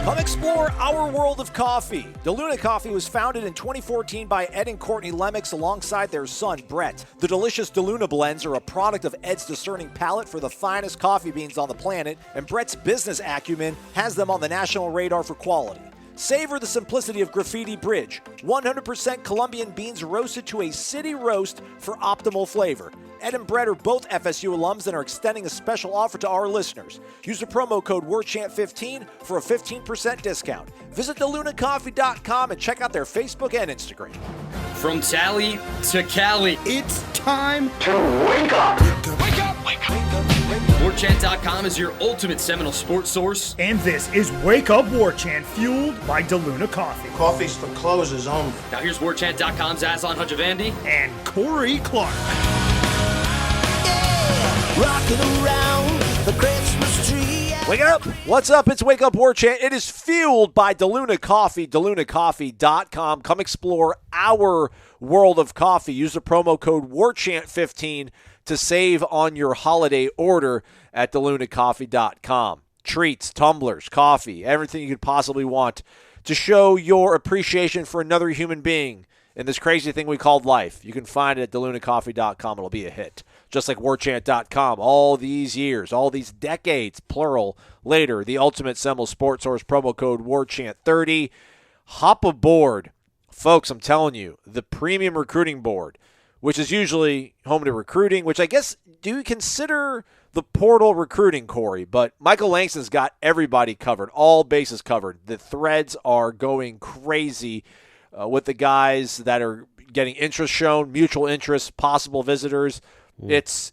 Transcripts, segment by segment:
Come explore our world of coffee. DeLuna Coffee was founded in 2014 by Ed and Courtney Lemix alongside their son, Brett. The delicious DeLuna blends are a product of Ed's discerning palate for the finest coffee beans on the planet, and Brett's business acumen has them on the national radar for quality. Savor the simplicity of Graffiti Bridge, 100% Colombian beans roasted to a city roast for optimal flavor. Ed and Brett are both FSU alums and are extending a special offer to our listeners. Use the promo code WARCHANT15 for a 15% discount. Visit thelunacoffee.com and check out their Facebook and Instagram. From Tally to Cali, It's time to wake up. wake up, wake up. WarChant.com is your ultimate Seminole sports source. and this is Wake Up War Chant, fueled by DeLuna Coffee. Coffee's for closers only. Now here's WarChant.com's Aslan Hajavandi. And Corey Clark. Rocking around the Christmas tree. Wake up! What's up? It's Wake Up War Chant. It is fueled by DeLuna Coffee, DeLunaCoffee.com. Come explore our world of coffee. Use the promo code WARCHANT15 to save on your holiday order at DeLunaCoffee.com. Treats, tumblers, coffee, everything you could possibly want to show your appreciation for another human being in this crazy thing we called life. You can find it at DeLunaCoffee.com. It'll be a hit. Just like WarChant.com, all these years, all these decades, plural, later, the ultimate Seminole sports source, promo code WARCHANT30. Hop aboard. Folks, I'm telling you, the premium recruiting board, which is usually home to recruiting, which I guess, do you consider the portal recruiting, Corey? But Michael Langston's got everybody covered, all bases covered. The threads are going crazy with the guys that are getting interest shown, mutual interest, possible visitors. It's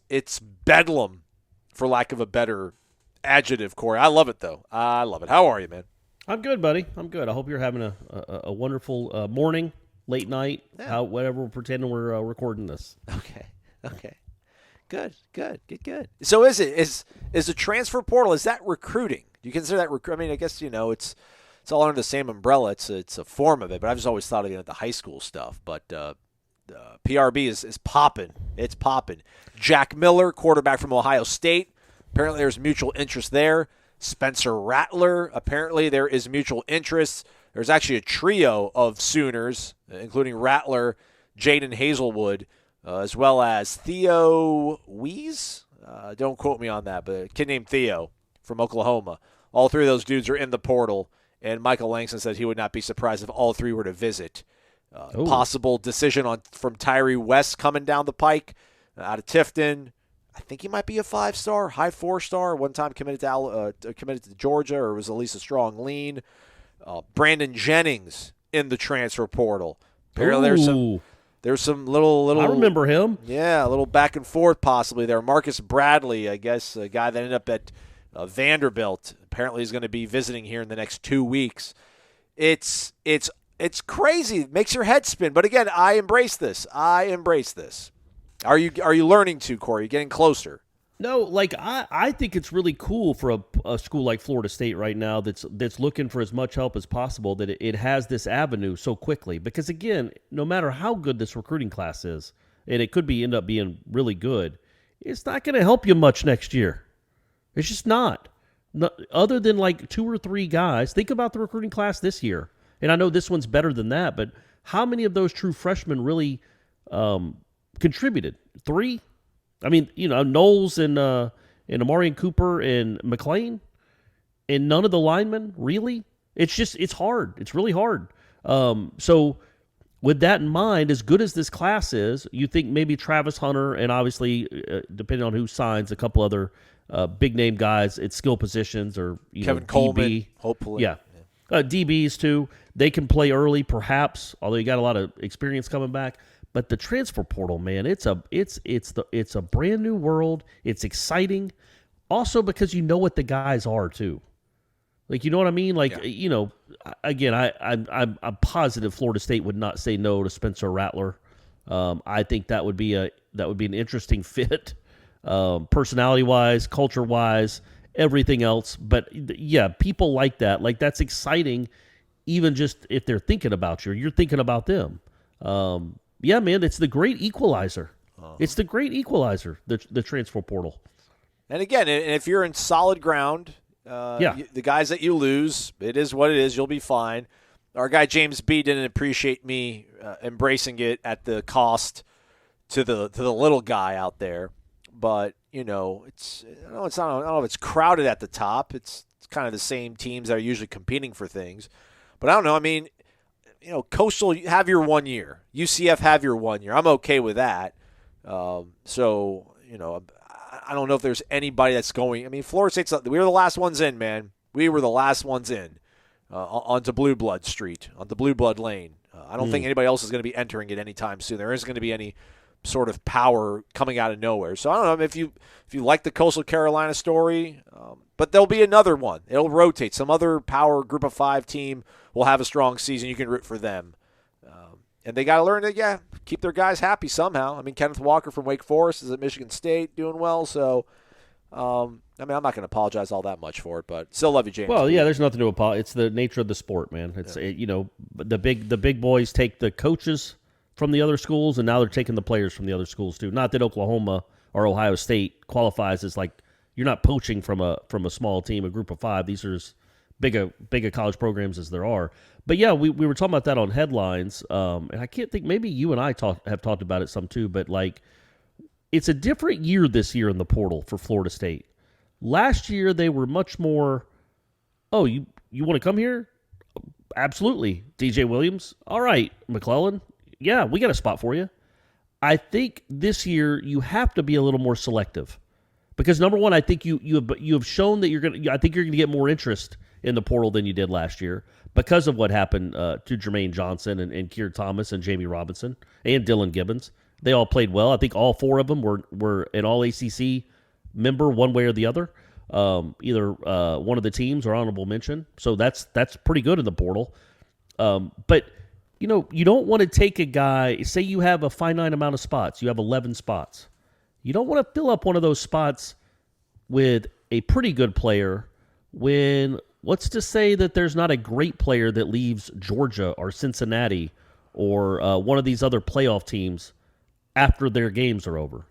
bedlam, for lack of a better adjective, Corey. I love it, though. I love it. How are you, man? I'm good, buddy. I'm good. I hope you're having a wonderful morning, late night, whatever we're pretending we're recording this. Okay. Good. So is the transfer portal, is that recruiting? Do you consider that I mean, I guess, it's all under the same umbrella. It's a form of it, but I've just always thought of it at the high school stuff. But PRB is popping. It's popping. Jack Miller, quarterback from Ohio State. Apparently there's mutual interest there. Spencer Rattler, apparently there is mutual interest. There's actually a trio of Sooners, including Rattler, Jaden Hazelwood, as well as Theo Wees. Don't quote me on that, but a kid named Theo from Oklahoma. All three of those dudes are in the portal, and Michael Langston said he would not be surprised if all three were to visit. Possible decision from Tyree West coming down the pike out of Tifton. I think he might be a 5-star, high 4-star. One time committed to Georgia, or was at least a strong lean. Brandon Jennings in the transfer portal. Apparently there's some little. I remember him. Yeah, a little back and forth possibly there. Marcus Bradley, I guess, a guy that ended up at Vanderbilt. Apparently he's going to be visiting here in the next 2 weeks. It's crazy. It makes your head spin. But again, I embrace this. Are you learning to, Corey? Are you getting closer? No, I think it's really cool for a school like Florida State right now that's looking for as much help as possible, that it has this avenue so quickly. Because again, no matter how good this recruiting class is, and it could end up being really good, it's not going to help you much next year. It's just not. Other than like 2 or 3 guys. Think about the recruiting class this year. And I know this one's better than that, but how many of those true freshmen really contributed? 3? I mean, Knowles and Amarian Cooper and McLean, and none of the linemen, really? It's hard. It's really hard. So with that in mind, as good as this class is, you think maybe Travis Hunter, and obviously, depending on who signs, a couple other big-name guys at skill positions, or Kevin DB, Coleman, hopefully. Yeah. DBs, too. They can play early, perhaps, although you got a lot of experience coming back. But the transfer portal, man, it's a brand new world. It's exciting, also because you know what the guys are too. Like, you know what I mean? Like, again, I'm positive Florida State would not say no to Spencer Rattler. I think that would be an interesting fit, personality wise, culture wise, everything else. But yeah, people like that. Like, that's exciting. Even just if they're thinking about you, or you're thinking about them. Yeah, man, it's the great equalizer. It's the great equalizer, the transfer portal. And again, if you're in solid ground, The guys that you lose, it is what it is. You'll be fine. Our guy James B didn't appreciate me embracing it at the cost to the little guy out there. But it's I don't know if it's crowded at the top. It's kind of the same teams that are usually competing for things. But I don't know. I mean, Coastal have your 1 year. UCF have your 1 year. I'm okay with that. So I don't know if there's anybody that's going. I mean, Florida State's. We were the last ones in, man. We were the last ones in onto Blue Blood Street, onto Blue Blood Lane. I don't think anybody else is going to be entering it anytime soon. There isn't going to be any sort of power coming out of nowhere. So I don't know if you like the Coastal Carolina story, but there'll be another one. It'll rotate. Some other power Group of 5 team will have a strong season. You can root for them. And they got to learn to, keep their guys happy somehow. I mean, Kenneth Walker from Wake Forest is at Michigan State doing well. So, I'm not going to apologize all that much for it, but still love you, James. Well, yeah, there's nothing to apologize. It's the nature of the sport, man. It's the big boys take the coaches from the other schools, and now they're taking the players from the other schools too. Not that Oklahoma or Ohio State qualifies as you're not poaching from a small team, a Group of 5. These are as big a college programs as there are. But yeah, we were talking about that on headlines, and I can't think. Maybe you and I have talked about it some too. But it's a different year this year in the portal for Florida State. Last year they were much more. Oh, you want to come here? Absolutely, DJ Williams. All right, McClellan. Yeah, we got a spot for you. I think this year you have to be a little more selective because number one, I think you have shown that I think you're gonna get more interest in the portal than you did last year because of what happened to Jermaine Johnson and Keir Thomas and Jamie Robinson and Dylan Gibbons. They all played well. I think all 4 of them were an All-ACC member one way or the other, either one of the teams or honorable mention. So that's pretty good in the portal. But you don't want to take a guy, say you have a finite amount of spots. You have 11 spots. You don't want to fill up one of those spots with a pretty good player when, what's to say that there's not a great player that leaves Georgia or Cincinnati or one of these other playoff teams after their games are over,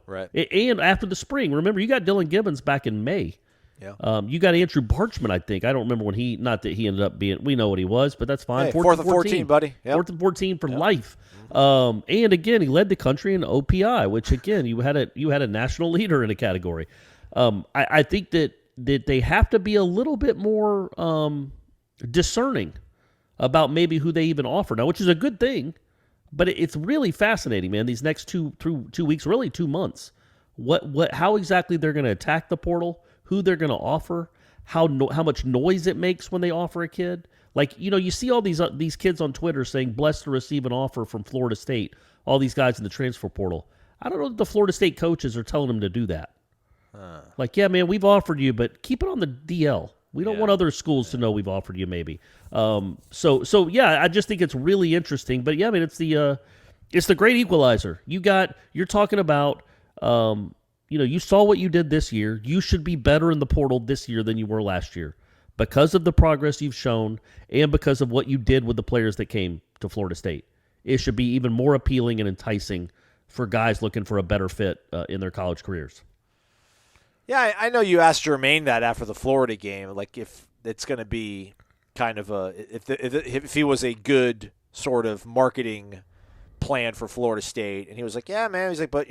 Right. And after the spring. Remember, you got Dylan Gibbons back in May. Yeah. You got Andrew Barchman, I think. I don't remember when not that he ended up being, we know what he was, but that's fine. Hey, 4th and 14, buddy. Yep. 4th and 14 for life. And again, he led the country in OPI, which again, you had a national leader in a category. I think that they have to be a little bit more discerning about maybe who they even offer now, which is a good thing, but it's really fascinating, man. These next 2 weeks, really 2 months, how exactly they're going to attack the portal, who they're going to offer, how much noise it makes when they offer a kid. You see all these kids on Twitter saying, blessed to receive an offer from Florida State, all these guys in the transfer portal. I don't know that the Florida State coaches are telling them to do that. Yeah, man, we've offered you, but keep it on the DL. We don't want other schools to know we've offered you maybe. So yeah, I just think it's really interesting. But yeah, I mean, it's the great equalizer. You're talking about, you saw what you did this year. You should be better in the portal this year than you were last year because of the progress you've shown and because of what you did with the players that came to Florida State. It should be even more appealing and enticing for guys looking for a better fit in their college careers. Yeah, I know you asked Jermaine that after the Florida game, if it's going to be kind of if he was a good sort of marketing plan for Florida State, and he was like, yeah, man. He's like, but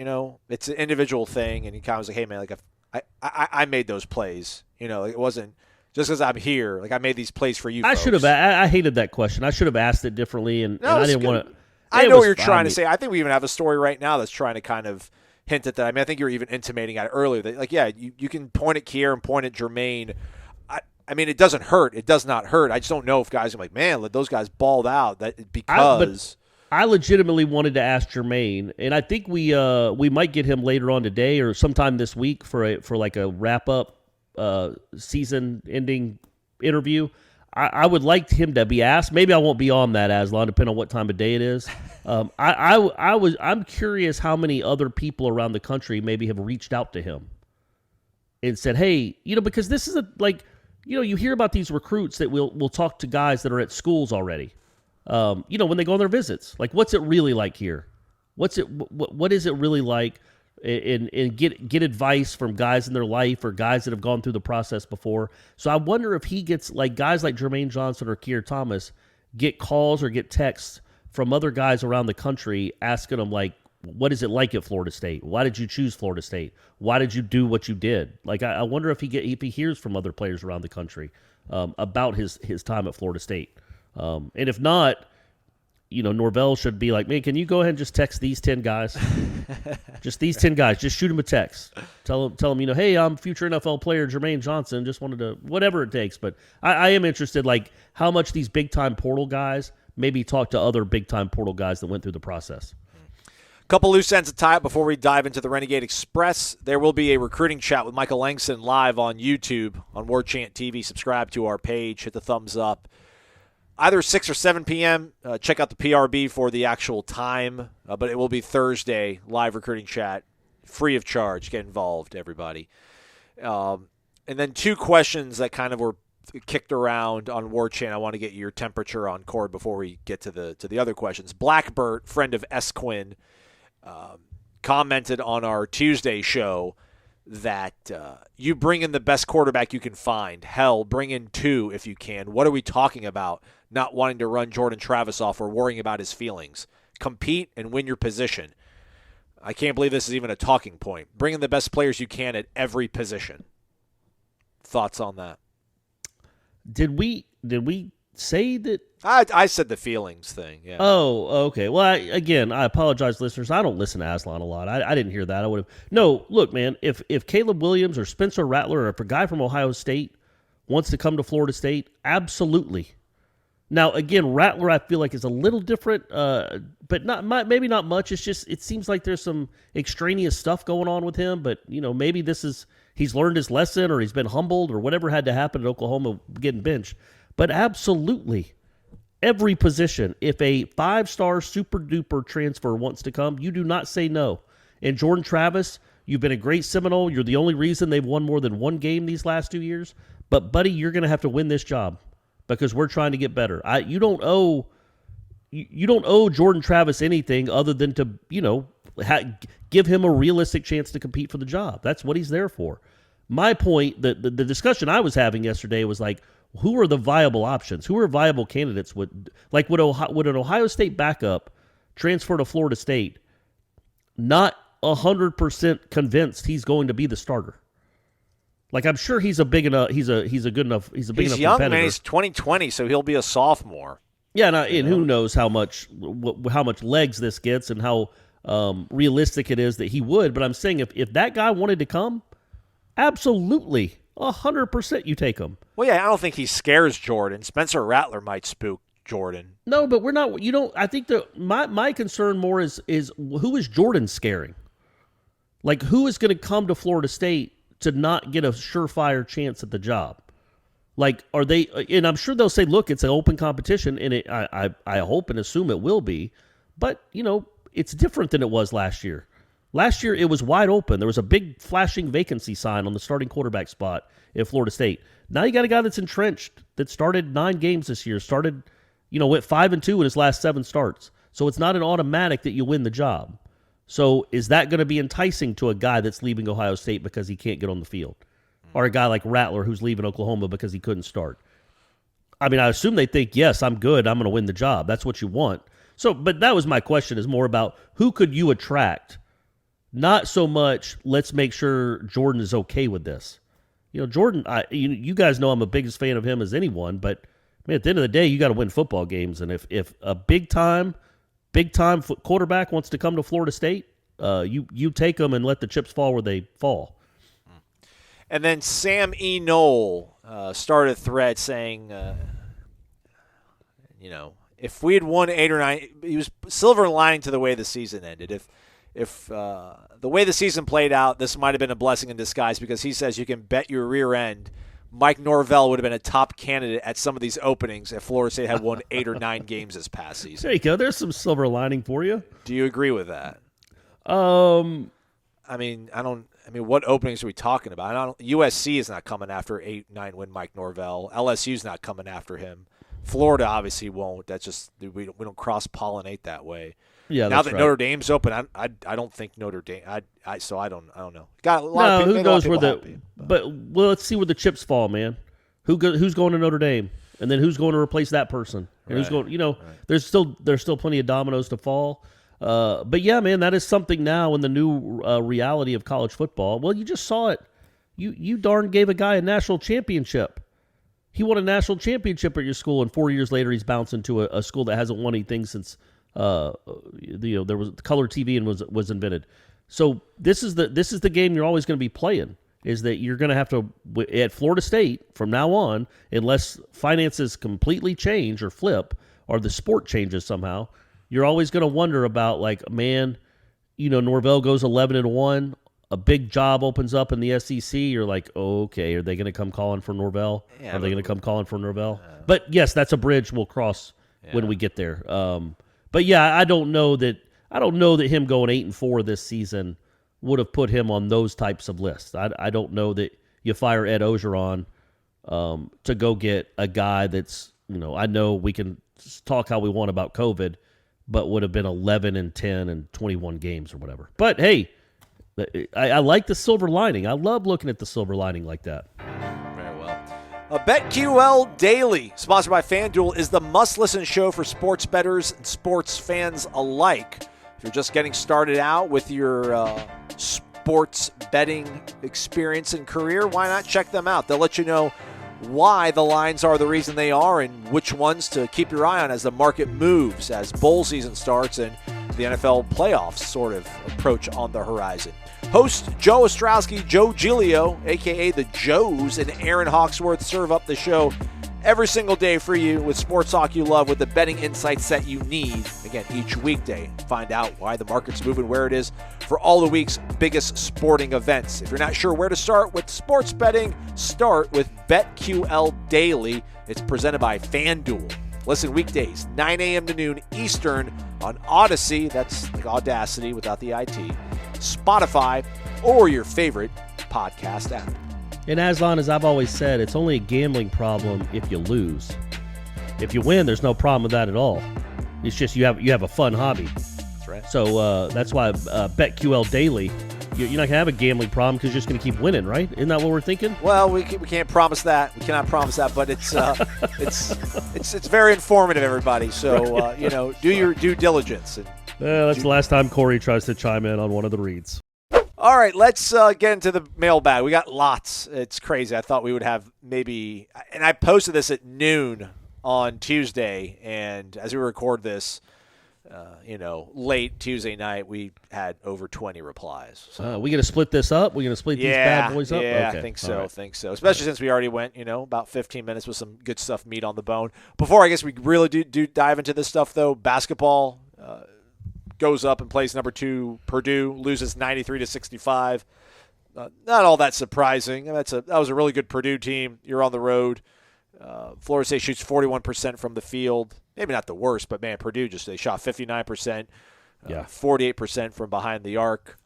it's an individual thing, and he kind of was like, hey, man, I made those plays, it wasn't just because I'm here, I made these plays for you. I should have. I hated that question. I should have asked it differently, and I didn't want to. I know what you're trying to say. I think we even have a story right now that's trying to kind of hint at that. I mean, I think you were even intimating at it earlier that, you can point at Kier and point at Jermaine. I mean, it doesn't hurt. It does not hurt. I just don't know if guys are like, man, let those guys balled out. I legitimately wanted to ask Jermaine, and I think we might get him later on today or sometime this week for a wrap up season-ending interview. I would like him to be asked. Maybe I won't be on that, Aslan, depending on what time of day it is. I'm curious how many other people around the country maybe have reached out to him and said, hey, because this is you hear about these recruits that will talk to guys that are at schools already. When they go on their visits, what's it really like here? What is it really like and get advice from guys in their life or guys that have gone through the process before. So I wonder if he gets, like, guys like Jermaine Johnson or Keir Thomas get calls or get texts from other guys around the country asking them, like, what is it like at Florida State? Why did you choose Florida State? Why did you do what you did? Like, I wonder if he hears from other players around the country about his time at Florida State. And if not, Norvell should be like, man, can you go ahead and just text these 10 guys? Just these 10 guys. Just shoot them a text. Tell them, hey, I'm future NFL player Jermaine Johnson. Just wanted to, whatever it takes. But I am interested, like, how much these big-time portal guys maybe talk to other big-time portal guys that went through the process. Couple loose ends to tie up before we dive into the Renegade Express. There will be a recruiting chat with Michael Langston live on YouTube on War Chant TV. Subscribe to our page. Hit the thumbs up. Either 6 or 7 p.m. Check out the PRB for the actual time. But it will be Thursday, live recruiting chat, free of charge. Get involved, everybody. And then 2 questions that kind of were kicked around on War Chant. I want to get your temperature on Cord before we get to the other questions. Blackbert, friend of S. Quinn, commented on our Tuesday show that you bring in the best quarterback you can find. Hell, bring in 2 if you can. What are we talking about? Not wanting to run Jordan Travis off or worrying about his feelings. Compete and win your position. I can't believe this is even a talking point. Bring in the best players you can at every position. Thoughts on that? Did we say that? I said the feelings thing. Yeah. Oh, okay. Well, I apologize, listeners. I don't listen to Aslan a lot. I didn't hear that. I would have. No, look, man. If Caleb Williams or Spencer Rattler or if a guy from Ohio State wants to come to Florida State, absolutely. Now, again, Rattler I feel like is a little different, but maybe not much. It's just it seems like there's some extraneous stuff going on with him. But maybe he's learned his lesson or he's been humbled or whatever had to happen at Oklahoma getting benched. But absolutely, every position, if a 5-star super-duper transfer wants to come, you do not say no. And Jordan Travis, you've been a great Seminole. You're the only reason they've won more than 1 game these last 2 years. But, buddy, you're going to have to win this job because we're trying to get better. You don't owe Jordan Travis anything other than to, give him a realistic chance to compete for the job. That's what he's there for. My point, the discussion I was having yesterday was like, who are the viable options? Who are viable candidates? Would an Ohio State backup transfer to Florida State not 100% convinced he's going to be the starter? Like, I'm sure he's a big enough. He's a good enough. He's a big enough young, competitor. Man. He's 2020, so he'll be a sophomore. Yeah, and who knows how much legs this gets and how realistic it is that he would. But I'm saying if that guy wanted to come, absolutely. 100% you take him. Well, yeah, I don't think he scares Jordan. Spencer Rattler might spook Jordan. No, but we're not. I think my concern more is who is Jordan scaring? Like, who is going to come to Florida State to not get a surefire chance at the job? Like, are they? And I'm sure they'll say, look, it's an open competition, and I hope and assume it will be. But it's different than it was last year. Last year, it was wide open. There was a big flashing vacancy sign on the starting quarterback spot at Florida State. Now you got a guy that's entrenched that started 9 games this year, went 5-2 in his last 7 starts. So it's not an automatic that you win the job. So is that going to be enticing to a guy that's leaving Ohio State because he can't get on the field? Or a guy like Rattler who's leaving Oklahoma because he couldn't start? I mean, I assume they think, yes, I'm good. I'm going to win the job. That's what you want. So, but that was my question, is more about who could you attract? Not so much, let's make sure Jordan is okay with this. Jordan, you guys know I'm a biggest fan of him as anyone, but man, at the end of the day, you got to win football games. And if a big time quarterback wants to come to Florida State, you take them and let the chips fall where they fall. And then Sam E. Knoll started a thread saying, if we had won 8 or 9, he was silver lining to the way the season ended. If the way the season played out, this might have been a blessing in disguise, because he says you can bet your rear end Mike Norvell would have been a top candidate at some of these openings if Florida State had won 8 or 9 games this past season. There you go. There's some silver lining for you. Do you agree with that? I mean, what openings are we talking about? USC is not coming after 8-9 win Mike Norvell. LSU's not coming after him. Florida obviously won't. That's just we don't cross pollinate that way. Yeah, now that's that right. Notre Dame's open, I don't think Notre Dame. So I don't know. Got a lot of people, who made a lot of knows where people the? happy. But well, let's see where the chips fall, man. Who's going to Notre Dame, and then who's going to replace that person, and who's going? There's still plenty of dominoes to fall. But yeah, man, that is something now in the new reality of college football. Well, you just saw it. You darn gave a guy a national championship. He won a national championship at your school, and 4 years later, he's bounced into a school that hasn't won anything since there was color TV and was invented. So this is the game you're always going to be playing. Is that you're going to have to at Florida State from now on, unless finances completely change or flip, or the sport changes somehow. You're always going to wonder about Norvell goes 11-1. A big job opens up in the SEC. You're like, oh, okay, are they going to come calling for Norvell? Yeah, are they going to come calling for Norvell? But yes, that's a bridge we'll cross when we get there. But yeah, I don't know that him going 8-4 this season would have put him on those types of lists. I don't know that you fire Ed Ogeron to go get a guy that's, I know we can talk how we want about COVID, but would have been 11-10 and 21 games or whatever. But hey, I like the silver lining. I love looking at the silver lining like that. Very well. BetQL Daily, sponsored by FanDuel, is the must-listen show for sports bettors and sports fans alike. If you're just getting started out with your sports betting experience and career, why not check them out? They'll let you know why the lines are the reason they are and which ones to keep your eye on as the market moves, as bowl season starts and the NFL playoffs sort of approach on the horizon. Host Joe Ostrowski, Joe Giglio, a.k.a. the Joes, and Aaron Hawksworth serve up the show every single day for you with sports talk you love, with the betting insights that you need. Again, each weekday, find out why the market's moving where it is for all the week's biggest sporting events. If you're not sure where to start with sports betting, start with BetQL Daily. It's presented by FanDuel. Listen weekdays, 9 a.m. to noon Eastern on Odyssey, that's like Audacity without the IT, Spotify, or your favorite podcast app. And Aslan, as I've always said, it's only a gambling problem if you lose. If you win, there's no problem with that at all. It's just you have a fun hobby. That's right. So that's why BetQL Daily, you're not going to have a gambling problem because you're just going to keep winning, right? Isn't that what we're thinking? Well, we can't promise that. We cannot promise that, but it's it's very informative, everybody. So do your due diligence. And that's the last time Corey tries to chime in on one of the reads. all right, let's get into the mailbag. We got lots. It's crazy. I thought we would have maybe, and I posted this at noon on Tuesday, and as we record this, late Tuesday night, we had over 20 replies. So. We going to split this up? We going to split these bad boys up? Yeah, okay. I think so. Right. Think so. Especially since we already went, about 15 minutes with some good stuff, meat on the bone. Before I guess we really do dive into this stuff, though, basketball goes up and plays number 2. Purdue loses 93-65. Not all that surprising. That was a really good Purdue team. You're on the road. Florida State shoots 41% from the field. Maybe not the worst, but man, Purdue they shot 59%, 48% from behind the arc.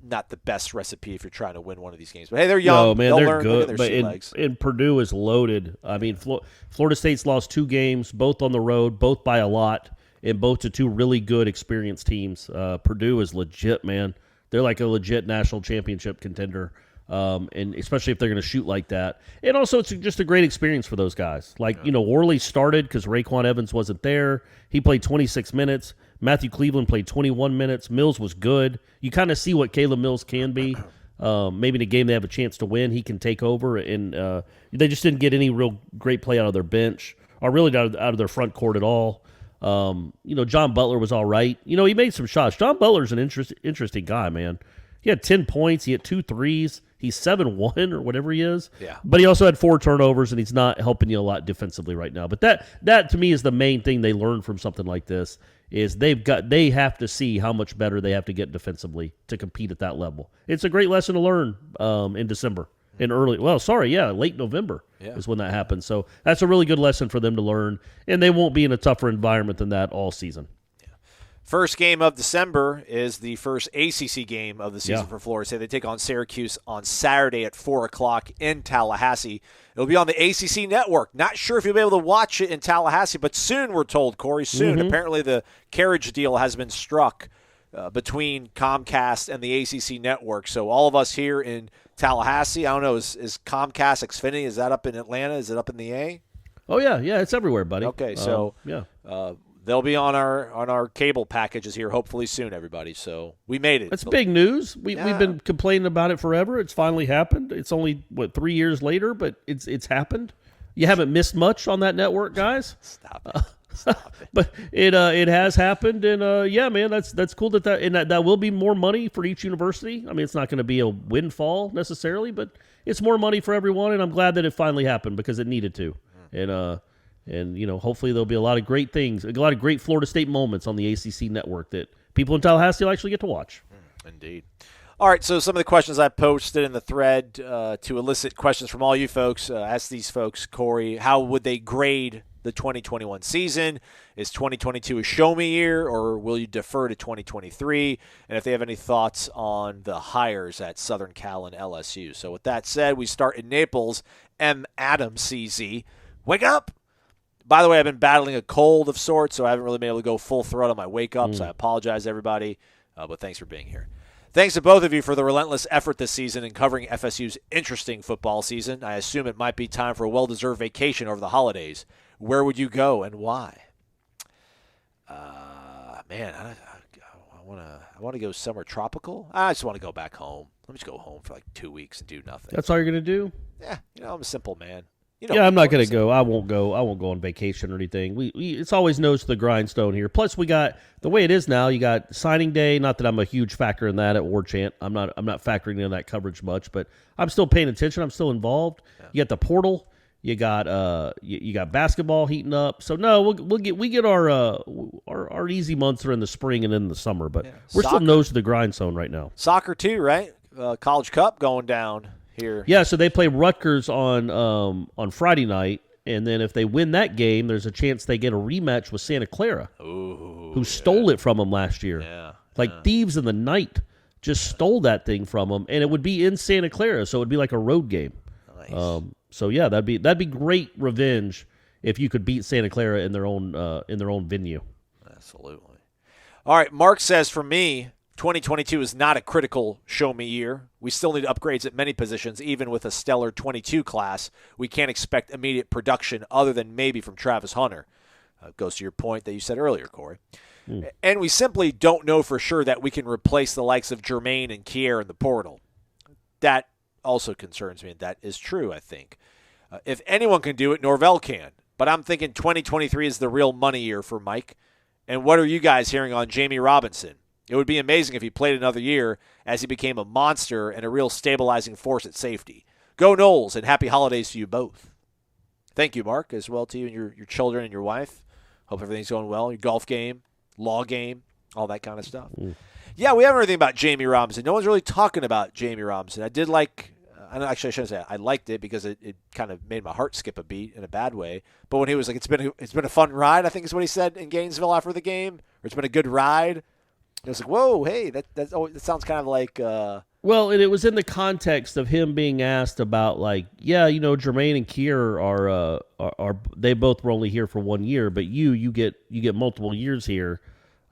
Not the best recipe if you're trying to win one of these games. But hey, they're young. No, man, They'll they're learn. good. But and Purdue is loaded. I mean, Florida State's lost 2 games, both on the road, both by a lot, and both to 2 really good, experienced teams. Purdue is legit, man. They're like a legit national championship contender. And especially if they're going to shoot like that. And also, it's just a great experience for those guys. Worley started because Raekwon Evans wasn't there. He played 26 minutes. Matthew Cleveland played 21 minutes. Mills was good. You kind of see what Caleb Mills can be. Maybe in a game they have a chance to win, he can take over. And they just didn't get any real great play out of their bench or really out of their front court at all. John Butler was all right. He made some shots. John Butler's an interesting guy, man. He had 10 points. He had 2 threes. He's 7-1 or whatever he is. Yeah. But he also had 4 turnovers, and he's not helping you a lot defensively right now. But that to me is the main thing they learned from something like this is they have to see how much better they have to get defensively to compete at that level. It's a great lesson to learn in December. Late November is when that happens. So that's a really good lesson for them to learn, and they won't be in a tougher environment than that all season. First game of December is the first ACC game of the season Yeah. for Florida State. They take on Syracuse on Saturday at 4 o'clock in Tallahassee. It'll be on the ACC network. Not sure if you'll be able to watch it in Tallahassee, but soon, we're told, Corey, soon. Apparently the carriage deal has been struck between Comcast and the ACC network. So all of us here in Tallahassee, I don't know, is Comcast Xfinity, is that up in Atlanta? Is it up in the A? Oh yeah, it's everywhere, buddy. Okay, so yeah. They'll be on our cable packages here hopefully soon, everybody. So we made it. That's big news. We've been complaining about it forever. It's finally happened. It's only 3 years later, but it's happened. You haven't missed much on that network, guys. Stop it. Stop it. But it has happened, and yeah, man, that's cool that will be more money for each university. I mean, it's not going to be a windfall necessarily, but it's more money for everyone, and I'm glad that it finally happened because it needed to. And hopefully there'll be a lot of great things, a lot of great Florida State moments on the ACC network that people in Tallahassee will actually get to watch. Indeed. All right, so some of the questions I posted in the thread to elicit questions from all you folks. Ask these folks, Corey, how would they grade the 2021 season? Is 2022 a show-me year, or will you defer to 2023? And if they have any thoughts on the hires at Southern Cal and LSU. So with that said, we start in Naples. M. Adams, CZ. Wake up! By the way, I've been battling a cold of sorts, so I haven't really been able to go full throat on my wake-ups. I apologize, everybody, but thanks for being here. Thanks to both of you for the relentless effort this season in covering FSU's interesting football season. I assume it might be time for a well-deserved vacation over the holidays. Where would you go and why? Man, I want to go somewhere tropical. I just want to go back home. Let me just go home for like 2 weeks and do nothing. That's all you're gonna do? Yeah, I'm a simple man. I'm not going to go. I won't go on vacation or anything. It's always nose to the grindstone here. Plus, we got the way it is now. You got signing day. Not that I'm a huge factor in that at War Chant. I'm not factoring in that coverage much, but I'm still paying attention. I'm still involved. Yeah. You got the portal. You got you got basketball heating up. So no, we get our easy months are in the spring and in the summer, but we're still nose to the grindstone right now. Soccer too, right? College Cup going down here. Yeah, so they play Rutgers on Friday night, and then if they win that game, there's a chance they get a rematch with Santa Clara, who stole it from them last year. Yeah, thieves in the night just stole that thing from them, and it would be in Santa Clara, so it would be like a road game. Nice. So yeah, that'd be great revenge if you could beat Santa Clara in their own venue. Absolutely. All right, Mark says, for me, 2022 is not a critical show-me year. We still need upgrades at many positions, even with a stellar 22 class. We can't expect immediate production other than maybe from Travis Hunter. Goes to your point that you said earlier, Corey. And we simply don't know for sure that we can replace the likes of Jermaine and Kier in the portal. That also concerns me, and that is true, I think. If anyone can do it, Norvell can. But I'm thinking 2023 is the real money year for Mike. And what are you guys hearing on Jamie Robinson? It would be amazing if he played another year as he became a monster and a real stabilizing force at safety. Go Noles, and happy holidays to you both. Thank you, Mark, as well to you and your children and your wife. Hope everything's going well. Your golf game, law game, all that kind of stuff. Yeah, we haven't heard anything about Jamie Robinson. No one's really talking about Jamie Robinson. I did like I shouldn't say I liked it because it kind of made my heart skip a beat in a bad way. But when he was like, it's been a fun ride, I think is what he said in Gainesville after the game, or it's been a good ride. It was like, whoa, hey, that sounds kind of like. Well, and it was in the context of him being asked about Jermaine and Kier are they both were only here for 1 year, but you get multiple years here.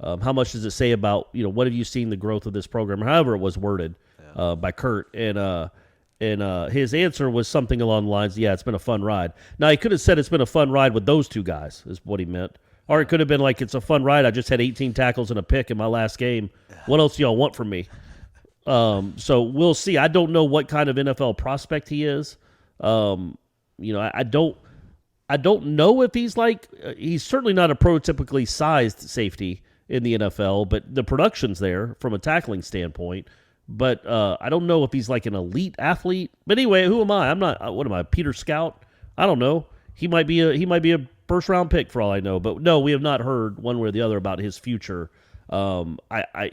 How much does it say about what have you seen the growth of this program, or however it was worded by Kurt, and his answer was something along the lines, it's been a fun ride. Now, he could have said it's been a fun ride with those two guys, is what he meant. Or it could have been like, it's a fun ride. I just had 18 tackles and a pick in my last game. What else do y'all want from me? So we'll see. I don't know what kind of NFL prospect he is. I don't know if he's he's certainly not a prototypically sized safety in the NFL, but the production's there from a tackling standpoint. But I don't know if he's like an elite athlete. But anyway, who am I? I'm not. What am I? Peter Scout? I don't know. He might be a first round pick for all I know. But no, we have not heard one way or the other about his future. I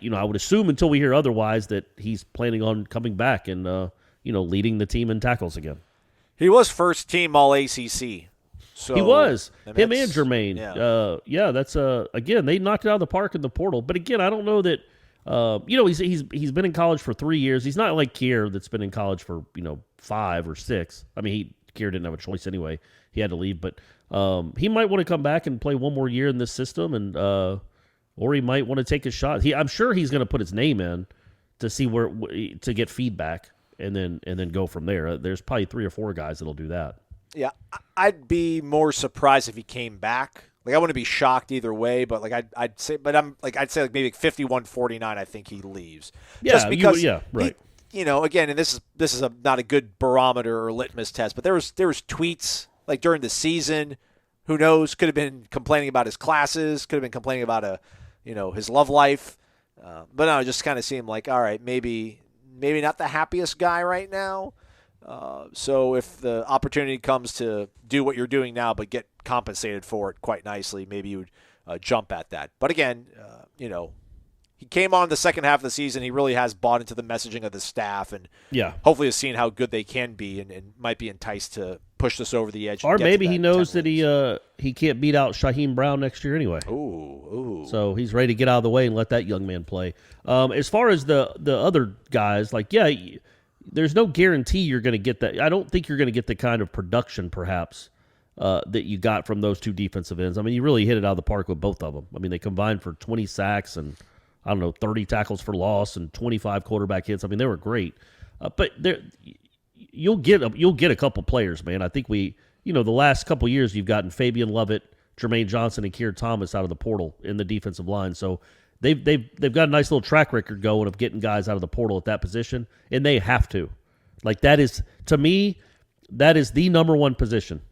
would assume until we hear otherwise that he's planning on coming back and leading the team in tackles again. He was first team All ACC So He was. I mean, Him and that's- Jermaine. Yeah. That's again, they knocked it out of the park in the portal. But again, I don't know that he's been in college for 3 years. He's not like Kier that's been in college for 5 or 6. I mean, Kier didn't have a choice anyway. He had to leave, but he might want to come back and play one more year in this system, and or he might want to take a shot. I'm sure he's going to put his name in to see to get feedback, and then go from there. There's probably 3 or 4 guys that'll do that. Yeah, I'd be more surprised if he came back. Like, I wouldn't be shocked either way, but I'd say maybe 51-49. I think he leaves. Yeah, just because right. Again, and this is not a good barometer or litmus test, but there was tweets like during the season. Who knows? Could have been complaining about his classes. Could have been complaining about his love life. But no, it just kind of seemed like, all right, maybe not the happiest guy right now. So if the opportunity comes to do what you're doing now but get compensated for it quite nicely, maybe you would jump at that. But again, he came on the second half of the season. He really has bought into the messaging of the staff and hopefully has seen how good they can be and might be enticed to push this over the edge. Or maybe he knows that he can't beat out Shaheem Brown next year anyway. Ooh. So he's ready to get out of the way and let that young man play. As far as the other guys, there's no guarantee you're going to get that. I don't think you're going to get the kind of production, perhaps, that you got from those 2 defensive ends. I mean, you really hit it out of the park with both of them. I mean, they combined for 20 sacks and, 30 tackles for loss and 25 quarterback hits. I mean, they were great. But you'll get a couple players, man. I think the last couple years you've gotten Fabian Lovett, Jermaine Johnson, and Keir Thomas out of the portal in the defensive line. So they've got a nice little track record going of getting guys out of the portal at that position, and they have to. Like, that is, to me, that is the number one position.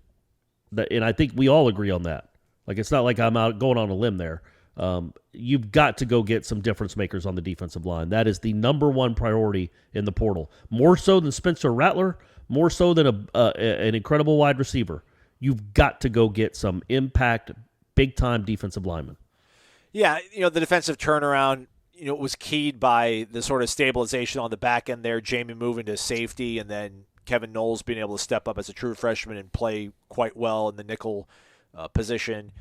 And I think we all agree on that. Like, it's not like I'm out going on a limb there. You've got to go get some difference makers on the defensive line. That is the number one priority in the portal. More so than Spencer Rattler, more so than an incredible wide receiver. You've got to go get some impact, big-time defensive linemen. Yeah, the defensive turnaround, was keyed by the sort of stabilization on the back end there, Jamie moving to safety, and then Kevin Knowles being able to step up as a true freshman and play quite well in the nickel position.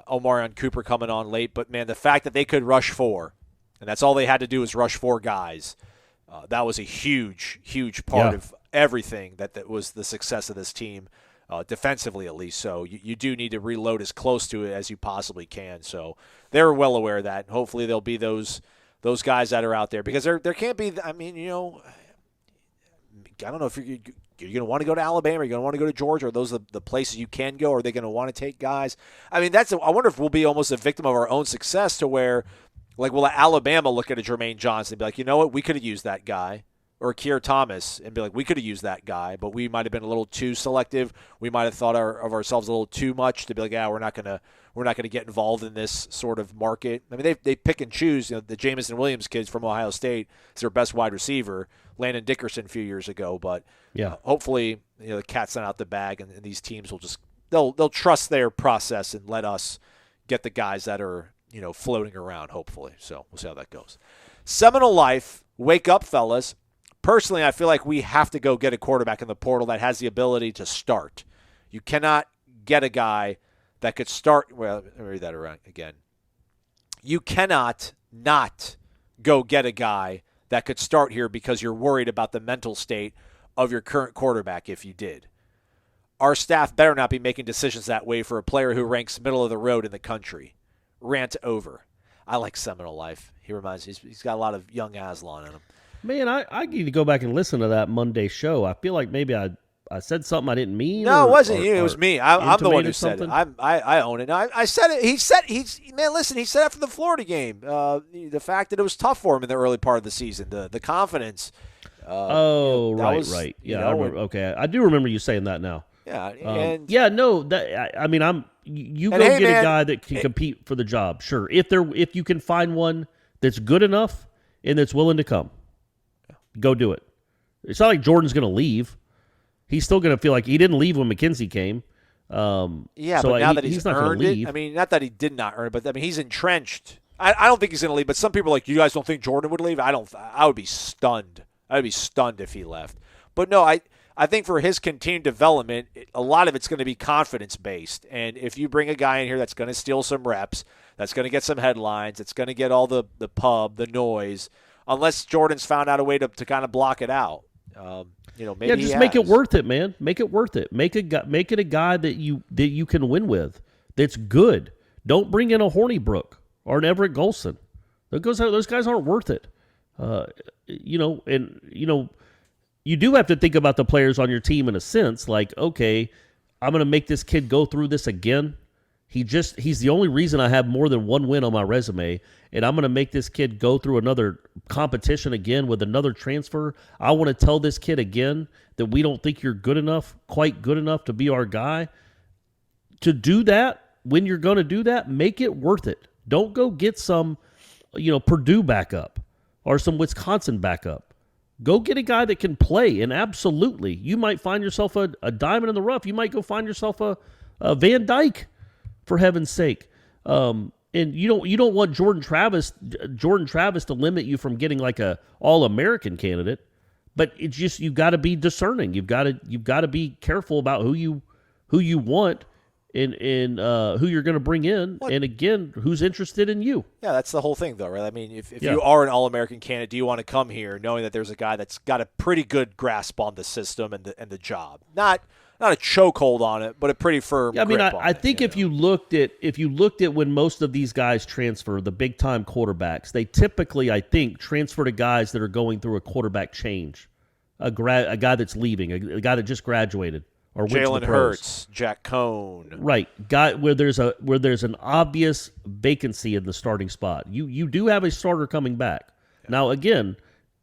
Omarion Cooper coming on late. But, man, the fact that they could rush 4, and that's all they had to do was rush 4 guys, that was a huge, huge part of everything that was the success of this team, defensively at least. So you do need to reload as close to it as you possibly can. So they're well aware of that. Hopefully there'll be those guys that are out there because there can't be – I mean, I don't know if you're going to want to go to Alabama, you're going to want to go to Georgia, are those the places you can go? Are they going to want to take guys? I mean, I wonder if we'll be almost a victim of our own success to where, like, will Alabama look at a Jermaine Johnson and be like, you know what, we could have used that guy. Or Keir Thomas and be like, we could have used that guy, but we might have been a little too selective. We might have thought of ourselves a little too much to be like, we're not gonna get involved in this sort of market. I mean, they pick and choose. The Jamison Williams kids from Ohio State is their best wide receiver. Landon Dickerson a few years ago, but hopefully the cat's not out the bag, and these teams will they'll trust their process and let us get the guys that are floating around. Hopefully, so we'll see how that goes. Seminole Life, wake up, fellas. Personally, I feel like we have to go get a quarterback in the portal that has the ability to start. You cannot get a guy that could start. Well, let me read that around again. You cannot not go get a guy that could start here because you're worried about the mental state of your current quarterback if you did. Our staff better not be making decisions that way for a player who ranks middle of the road in the country. Rant over. I like Seminole Life. He's got a lot of young Aslan in him. Man, I need to go back and listen to that Monday show. I feel like maybe I said something I didn't mean. No, it wasn't you. It was me. I'm the one who said it. I own it. I said it. He said after the Florida game, the fact that it was tough for him in the early part of the season, the confidence. Right. Yeah, I remember. Okay, I do remember you saying that now. Yeah. You go get a guy that can compete for the job. Sure, if you can find one that's good enough and that's willing to come. Go do it. It's not like Jordan's going to leave. He's still going to feel like he didn't leave when McKenzie came. But now that he's not earned it, I mean, not that he did not earn it, but I mean, he's entrenched. I don't think he's going to leave, but some people are like, you guys don't think Jordan would leave? I would be stunned. I would be stunned if he left. But no, I I think for his continued development, a lot of it's going to be confidence-based. And if you bring a guy in here that's going to steal some reps, that's going to get some headlines, that's going to get all the pub, the noise, unless Jordan's found out a way to kind of block it out. Maybe just make it worth it, man. Make it worth it. Make it a guy that you can win with. That's good. Don't bring in a Hornibrook or an Everett Golson. Those guys aren't worth it. You do have to think about the players on your team in a sense. Like, okay, I'm going to make this kid go through this again. He's the only reason I have more than one win on my resume, and I'm going to make this kid go through another competition again with another transfer. I want to tell this kid again that we don't think you're quite good enough to be our guy. To do that, when you're going to do that, make it worth it. Don't go get some, Purdue backup or some Wisconsin backup. Go get a guy that can play, and absolutely, you might find yourself a diamond in the rough. You might go find yourself a Van Dyke, for heaven's sake. And you don't want Jordan Travis to limit you from getting like a All-American candidate, but it's just you've got to be discerning. You've got to be careful about who you want and who you're going to bring in, and again, who's interested in you. Yeah, that's the whole thing, though, right? I mean, if you are an All-American candidate, do you want to come here knowing that there's a guy that's got a pretty good grasp on the system and the job? Not a chokehold on it, but a pretty firm. Yeah, I mean, grip I think if you looked at when most of these guys transfer, the big time quarterbacks, they typically, I think, transfer to guys that are going through a quarterback change, a guy that's leaving, a guy that just graduated. Or Jalen Hurts, Jack Cohn, right? Guy where there's an obvious vacancy in the starting spot. You do have a starter coming back. Yeah. Now again,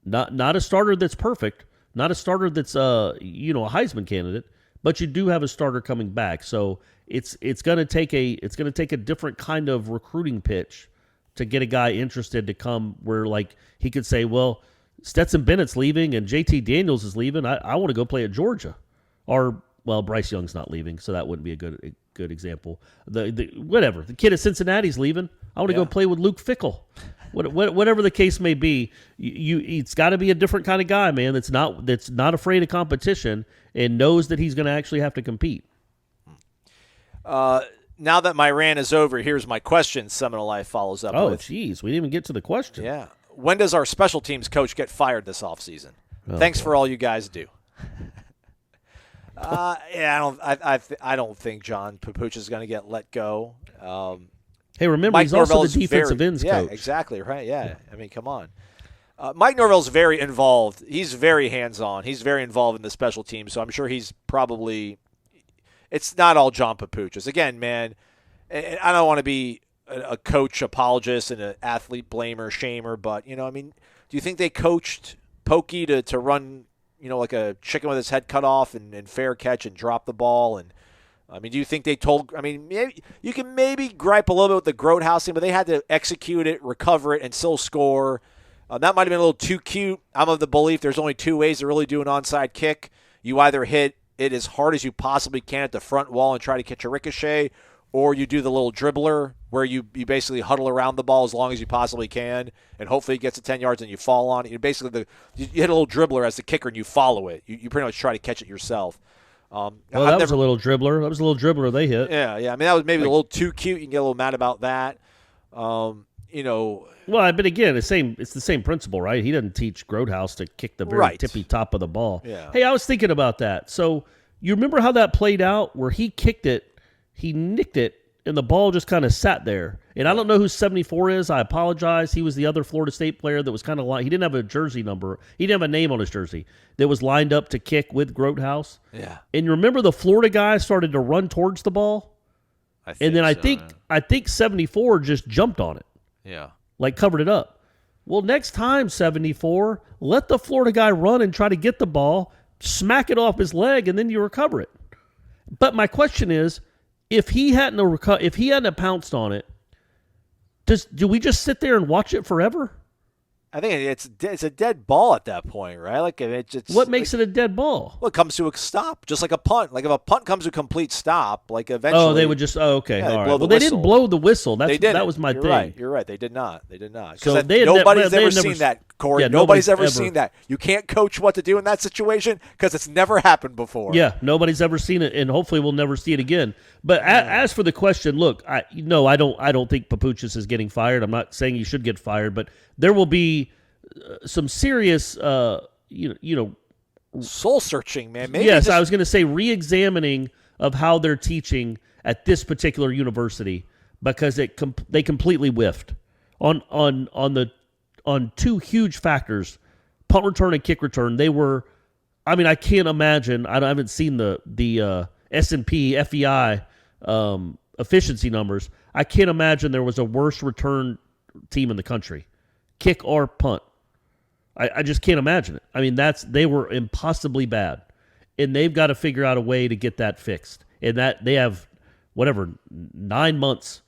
not a starter that's perfect, not a starter that's a Heisman candidate, but you do have a starter coming back. So it's going to take a different kind of recruiting pitch to get a guy interested to come where like he could say, well, Stetson Bennett's leaving and JT Daniels is leaving. I want to go play at Georgia, or well, Bryce Young's not leaving, so that wouldn't be a good example. The kid at Cincinnati's leaving. I want to go play with Luke Fickell. Whatever the case may be, it's got to be a different kind of guy, man. That's not afraid of competition and knows that he's going to actually have to compete. Now that my rant is over, here's my question. Seminole Life follows up. Oh, geez, we didn't even get to the question. Yeah, when does our special teams coach get fired this offseason? Thanks for all you guys do. I don't think John Papuch is going to get let go. Hey, remember, he's also the defensive ends coach. Yeah, exactly, right, yeah. I mean, come on. Mike Norvell's very involved. He's very hands-on. He's very involved in the special team, so I'm sure he's probably – it's not all John Papuch's. Again, man, I don't want to be a coach apologist and an athlete blamer, shamer, but, I mean, do you think they coached Pokey to run – like a chicken with his head cut off and fair catch and drop the ball? And I mean, do you think they told? I mean, maybe you can gripe a little bit with the Grotehouse thing, but they had to execute it, recover it, and still score. That might have been a little too cute. I'm of the belief there's only two ways to really do an onside kick. You either hit it as hard as you possibly can at the front wall and try to catch a ricochet, or you do the little dribbler where you basically huddle around the ball as long as you possibly can, and hopefully it gets to 10 yards and you fall on it. You basically you hit a little dribbler as the kicker and you follow it. You pretty much try to catch it yourself. That was a little dribbler. That was a little dribbler they hit. Yeah. I mean, that was maybe a little too cute. You can get a little mad about that. Well, but again, it's the same principle, right? He doesn't teach Grotehouse to kick the very tippy top of the ball. Yeah. Hey, I was thinking about that. So you remember how that played out where he kicked it, he nicked it, and the ball just kind of sat there. And I don't know who 74 is. I apologize. He was the other Florida State player that was kind of he didn't have a jersey number. He didn't have a name on his jersey that was lined up to kick with Grotehouse. Yeah. And you remember the Florida guy started to run towards the ball? I think 74 just jumped on it. Yeah. Like covered it up. Well, next time, 74, let the Florida guy run and try to get the ball, smack it off his leg, and then you recover it. But my question is, if he hadn't pounced on it, do we just sit there and watch it forever? I think it's a dead ball at that point, right? Like it's What makes it a dead ball? Well, it comes to a stop, just like a punt. Like if a punt comes to a complete stop, like eventually. Oh, they would just. Oh, okay, Yeah, all right. blow the Well, they whistle. didn't blow the whistle. They didn't. That was my You're thing. Right. You're right. They did not. So Because they had nobody's they ever had never seen that, Corey. yeah, nobody's ever ever seen that. You can't coach what to do in that situation because it's never happened before. Yeah, nobody's ever seen it, and hopefully we'll never see it again. But as for the question, look, I don't think Papuchis is getting fired. I'm not saying he should get fired, but there will be some serious, Soul searching, man. Maybe yes, just- I was going to say re-examining of how they're teaching at this particular university because they completely whiffed on two huge factors, punt return and kick return. They were, I mean, I can't imagine. I haven't seen the S&P FEI efficiency numbers. I can't imagine there was a worse return team in the country, kick or punt. I just can't imagine it. I mean, they were impossibly bad, and they've got to figure out a way to get that fixed. And that they have 9 months.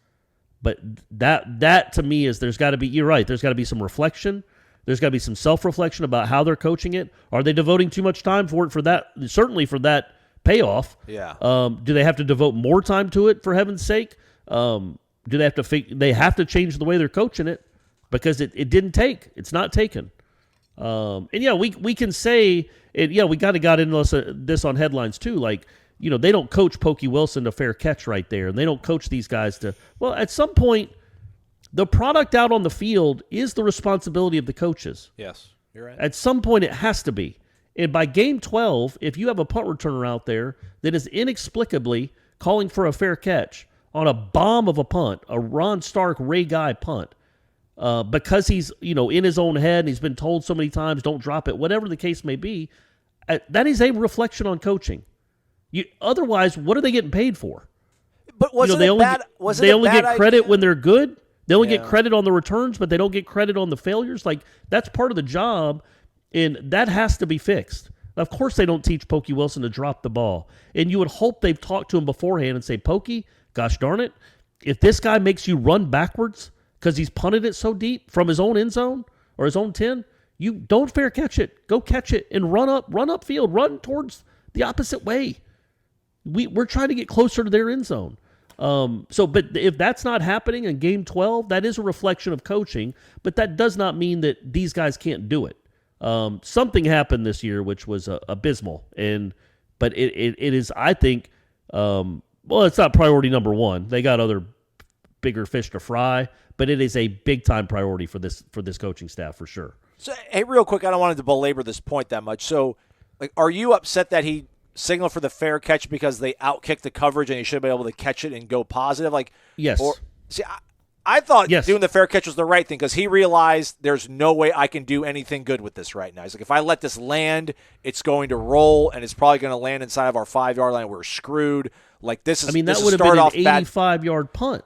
But that to me is there's got to be. You're right. There's got to be some reflection. There's got to be some self-reflection about how they're coaching it. Are they devoting too much time for it? For that, certainly for that payoff. Yeah. Do they have to devote more time to it? For heaven's sake. Do they have to? They have to change the way they're coaching it because it didn't take. It's not taken. And yeah, we can say it. Yeah, we got into this on headlines too. Like, they don't coach Pokey Wilson to fair catch right there, and they don't coach these guys to. Well, at some point, the product out on the field is the responsibility of the coaches. Yes, you're right. At some point, it has to be. And by game 12, if you have a punt returner out there that is inexplicably calling for a fair catch on a bomb of a punt, a Ron Stark, Ray Guy punt, because he's in his own head and he's been told so many times, don't drop it, whatever the case may be, that is a reflection on coaching. Otherwise, what are they getting paid for? But wasn't they it only bad? get, Was they it a only bad get credit idea? when they're good. They only get Yeah. credit on the returns, but they don't get credit on the failures. Like, that's part of the job, and that has to be fixed. Of course, they don't teach Pokey Wilson to drop the ball, and you would hope they've talked to him beforehand and say, Pokey, gosh darn it, if this guy makes you run backwards because he's punted it so deep from his own end zone or his own 10, you don't fair catch it. Go catch it and run upfield, run towards the opposite way. We're trying to get closer to their end zone. But if that's not happening in game 12, that is a reflection of coaching, but that does not mean that these guys can't do it. Something happened this year which was abysmal, but it is, I think, it's not priority number one. They got other bigger fish to fry, but it is a big time priority for this coaching staff for sure. So, hey, real quick, I don't want to belabor this point that much. So, are you upset that he signaled for the fair catch because they outkicked the coverage and he should be able to catch it and go positive? Yes. I thought Yes. doing the fair catch was the right thing because he realized there's no way I can do anything good with this right now. He's like, if I let this land, it's going to roll and it's probably going to land inside of our 5-yard line. We're screwed. Like this is. I mean, that this would is have been start an off bad. 85-yard punt.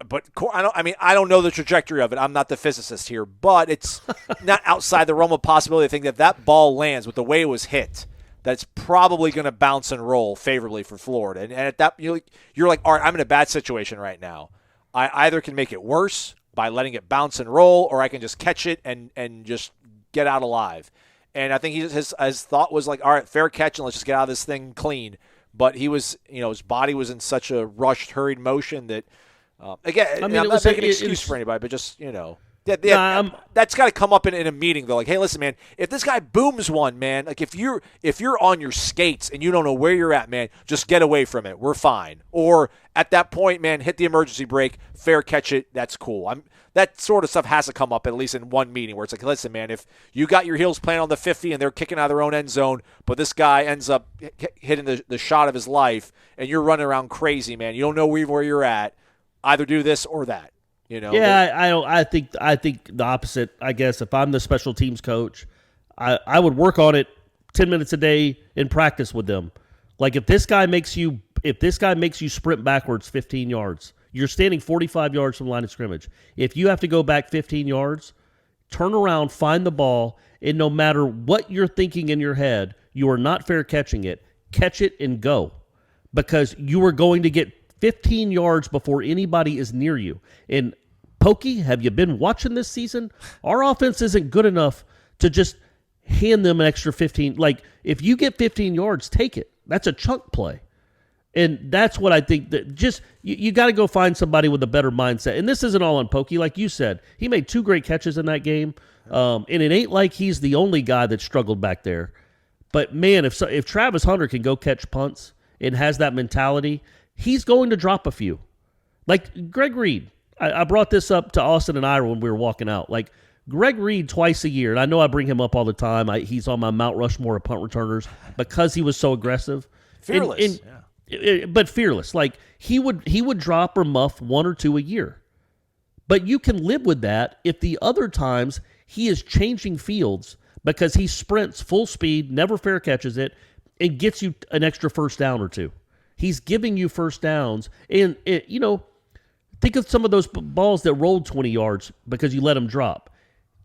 But I don't know the trajectory of it. I'm not the physicist here, but it's not outside the realm of possibility to think that ball lands with the way it was hit. That's probably going to bounce and roll favorably for Florida. And at that, you're like, all right, I'm in a bad situation right now. I either can make it worse by letting it bounce and roll, or I can just catch it and just get out alive. And I think his thought was like, all right, fair catch, and let's just get out of this thing clean. But he was, his body was in such a rushed, hurried motion that, again, I'm not making an excuse for anybody, but just, that's got to come up in a meeting, though. Like, hey, listen, man, if this guy booms one, man, like if you're on your skates and you don't know where you're at, man, just get away from it. We're fine. Or at that point, man, hit the emergency brake, fair catch it. That's cool. That sort of stuff has to come up at least in one meeting where it's like, listen, man, if you got your heels planted on the 50 and they're kicking out of their own end zone, but this guy ends up hitting the shot of his life and you're running around crazy, man, you don't know where you're at, either do this or that. Yeah, I think the opposite. I guess if I'm the special teams coach, I would work on it 10 minutes a day in practice with them. Like if this guy makes you sprint backwards 15 yards, you're standing 45 yards from the line of scrimmage. If you have to go back 15 yards, turn around, find the ball, and no matter what you're thinking in your head, you are not fair catching it. Catch it and go, because you are going to get 15 yards before anybody is near you. And Pokey, have you been watching this season? Our offense isn't good enough to just hand them an extra 15. Like, if you get 15 yards, take it. That's a chunk play. And that's what I think that just you got to go find somebody with a better mindset. And this isn't all on Pokey. Like you said, he made 2 great catches in that game. And it ain't like he's the only guy that struggled back there. But, man, if Travis Hunter can go catch punts and has that mentality, he's going to drop a few. Like Greg Reed. I brought this up to Austin and Ira when we were walking out. Like, Greg Reed twice a year, and I know I bring him up all the time. He's on my Mount Rushmore of punt returners because he was so aggressive. Fearless. But fearless. Like, he would drop or muff 1 or 2 a year. But you can live with that if the other times he is changing fields because he sprints full speed, never fair catches it, and gets you an extra first down or 2. He's giving you first downs. And, think of some of those balls that rolled 20 yards because you let them drop.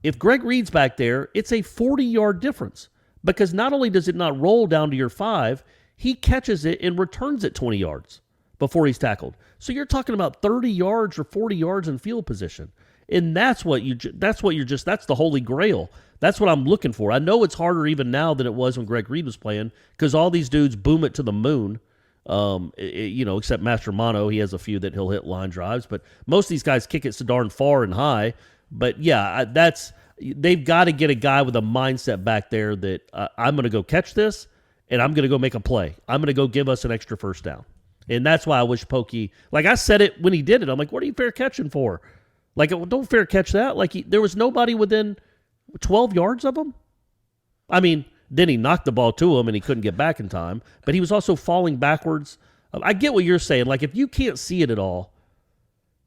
If Greg Reed's back there, it's a 40-yard difference because not only does it not roll down to your 5, he catches it and returns it 20 yards before he's tackled. So you're talking about 30 yards or 40 yards in field position. And that's the holy grail. That's what I'm looking for. I know it's harder even now than it was when Greg Reed was playing because all these dudes boom it to the moon. Except Master Mono, he has a few that he'll hit line drives, but most of these guys kick it so darn far and high. But yeah, they've got to get a guy with a mindset back there that I'm going to go catch this and I'm going to go make a play. I'm going to go give us an extra first down. And that's why I wish Pokey, like I said it when he did it, I'm like, what are you fair catching for? Like, don't fair catch that. Like, there was nobody within 12 yards of him. I mean, then he knocked the ball to him and he couldn't get back in time. But he was also falling backwards. I get what you're saying. Like, if you can't see it at all,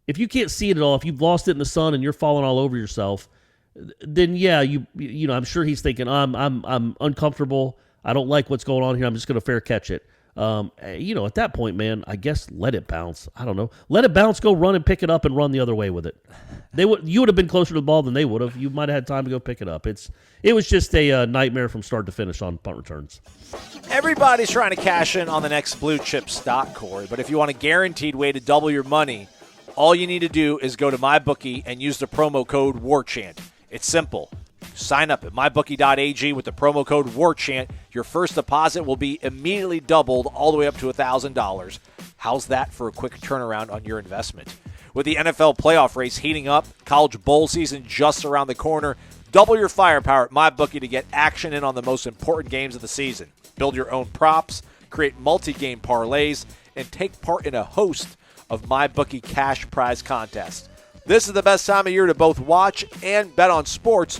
if you've lost it in the sun and you're falling all over yourself, then yeah, I'm sure he's thinking, I'm uncomfortable. I don't like what's going on here. I'm just going to fair catch it. At that point, man, I guess let it bounce. I don't know. Let it bounce, go run and pick it up and run the other way with it. You would have been closer to the ball than they would have. You might have had time to go pick it up. It was just a nightmare from start to finish on punt returns. Everybody's trying to cash in on the next blue chip stock, Corey. But if you want a guaranteed way to double your money, all you need to do is go to MyBookie and use the promo code WARCHANT. It's simple. Sign up at mybookie.ag with the promo code WARCHANT. Your first deposit will be immediately doubled all the way up to $1,000. How's that for a quick turnaround on your investment? With the NFL playoff race heating up, college bowl season just around the corner, double your firepower at MyBookie to get action in on the most important games of the season. Build your own props, create multi-game parlays, and take part in a host of MyBookie cash prize contests. This is the best time of year to both watch and bet on sports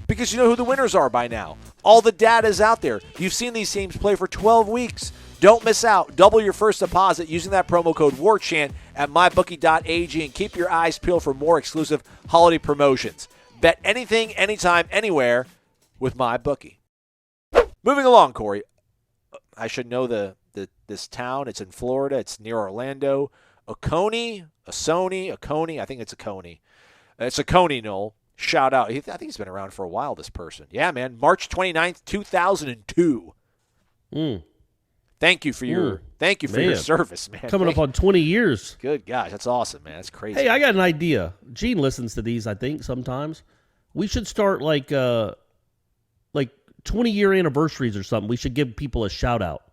because you know who the winners are by now. All the data is out there. You've seen these teams play for 12 weeks. Don't miss out. Double your first deposit using that promo code WARCHANT at mybookie.ag and keep your eyes peeled for more exclusive holiday promotions. Bet anything, anytime, anywhere with MyBookie. Moving along, Corey. I should know this town. It's in Florida. It's near Orlando. Oconee. I think it's Oconee. It's Oconee, Noel. Shout out. I think he's been around for a while, this person. Yeah, man. March 29th, 2002. Thank you for your service, man. Coming up on 20 years. Good gosh, that's awesome, man. That's crazy. Hey, I got an idea. Gene listens to these, I think, sometimes. We should start like 20-year anniversaries or something. We should give people a shout-out.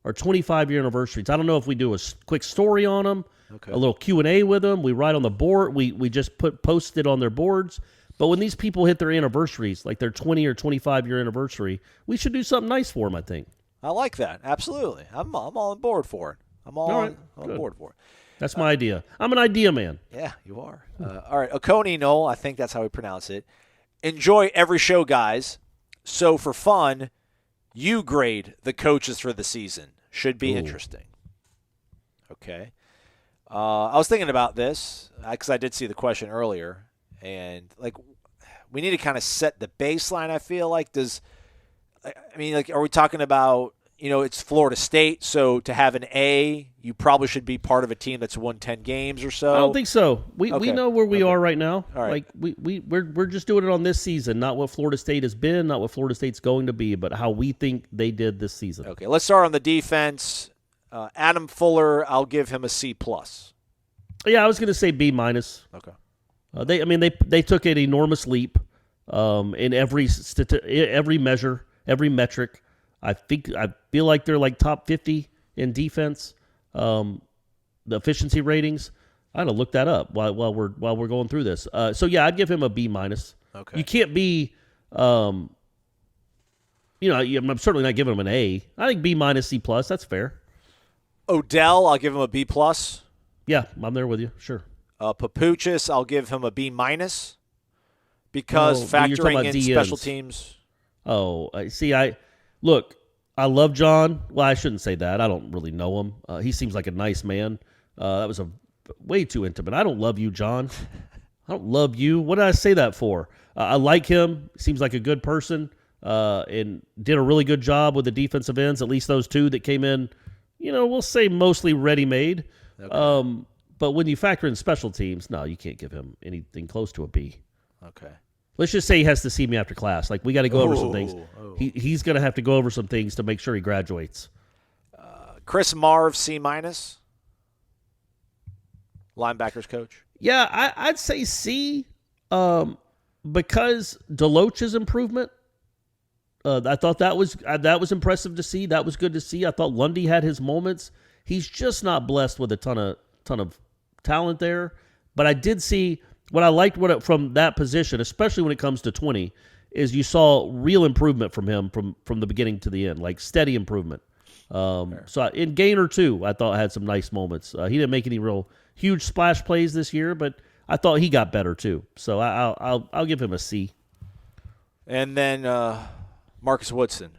Or 25-year anniversaries. I don't know if we do a quick story on them, a little Q&A with them. We write on the board. We just post it on their boards. But when these people hit their anniversaries, like their 20 or 25-year anniversary, we should do something nice for them, I think. I like that. Absolutely. I'm all on board for it. I'm all on board for it. That's my idea. I'm an idea man. Yeah, you are. All right, Oconee, Noel, I think that's how we pronounce it. Enjoy every show, guys. So for fun, you grade the coaches for the season. Should be interesting. Okay. I was thinking about this because I did see the question earlier, and we need to kind of set the baseline. I feel like are we talking about it's Florida State, so to have an A, you probably should be part of a team that's won 10 games or so. I don't think so. We know where we are right now. All right. We're just doing it on this season, not what Florida State has been, not what Florida State's going to be, but how we think they did this season. Okay, let's start on the defense. Adam Fuller, I'll give him a C+. Yeah, I was going to say B-. Okay. They took an enormous leap in every measure, every metric. I feel like they're like top 50 in defense. The efficiency ratings. I had to look that up while we're going through this. So yeah, I'd give him a B minus. Okay. You can't be, I'm certainly not giving him an A. I think B minus, C plus. That's fair. Odell, I'll give him a B plus. Yeah, I'm there with you. Sure. Papuchis, I'll give him a B minus because factoring in special teams. Oh, I love John. Well, I shouldn't say that. I don't really know him. He seems like a nice man. That was way too intimate. I don't love you, John. I don't love you. What did I say that for? I like him. Seems like a good person and did a really good job with the defensive ends, at least those two that came in, we'll say mostly ready-made. Okay. But when you factor in special teams, no, you can't give him anything close to a B. Okay. Let's just say he has to see me after class. Like, we got to go over some things. He's going to have to go over some things to make sure he graduates. Chris Marv, C minus. Linebackers coach. Yeah, I'd say C because Deloach's improvement. I thought that was impressive to see. That was good to see. I thought Lundy had his moments. He's just not blessed with a ton of talent there. But I did see what I liked from that position, especially when it comes to 20, is you saw real improvement from him from the beginning to the end, like steady improvement. So in Gainer too, I thought had some nice moments. He didn't make any real huge splash plays this year, but I thought he got better too. So I'll give him a C. And then Marcus Woodson.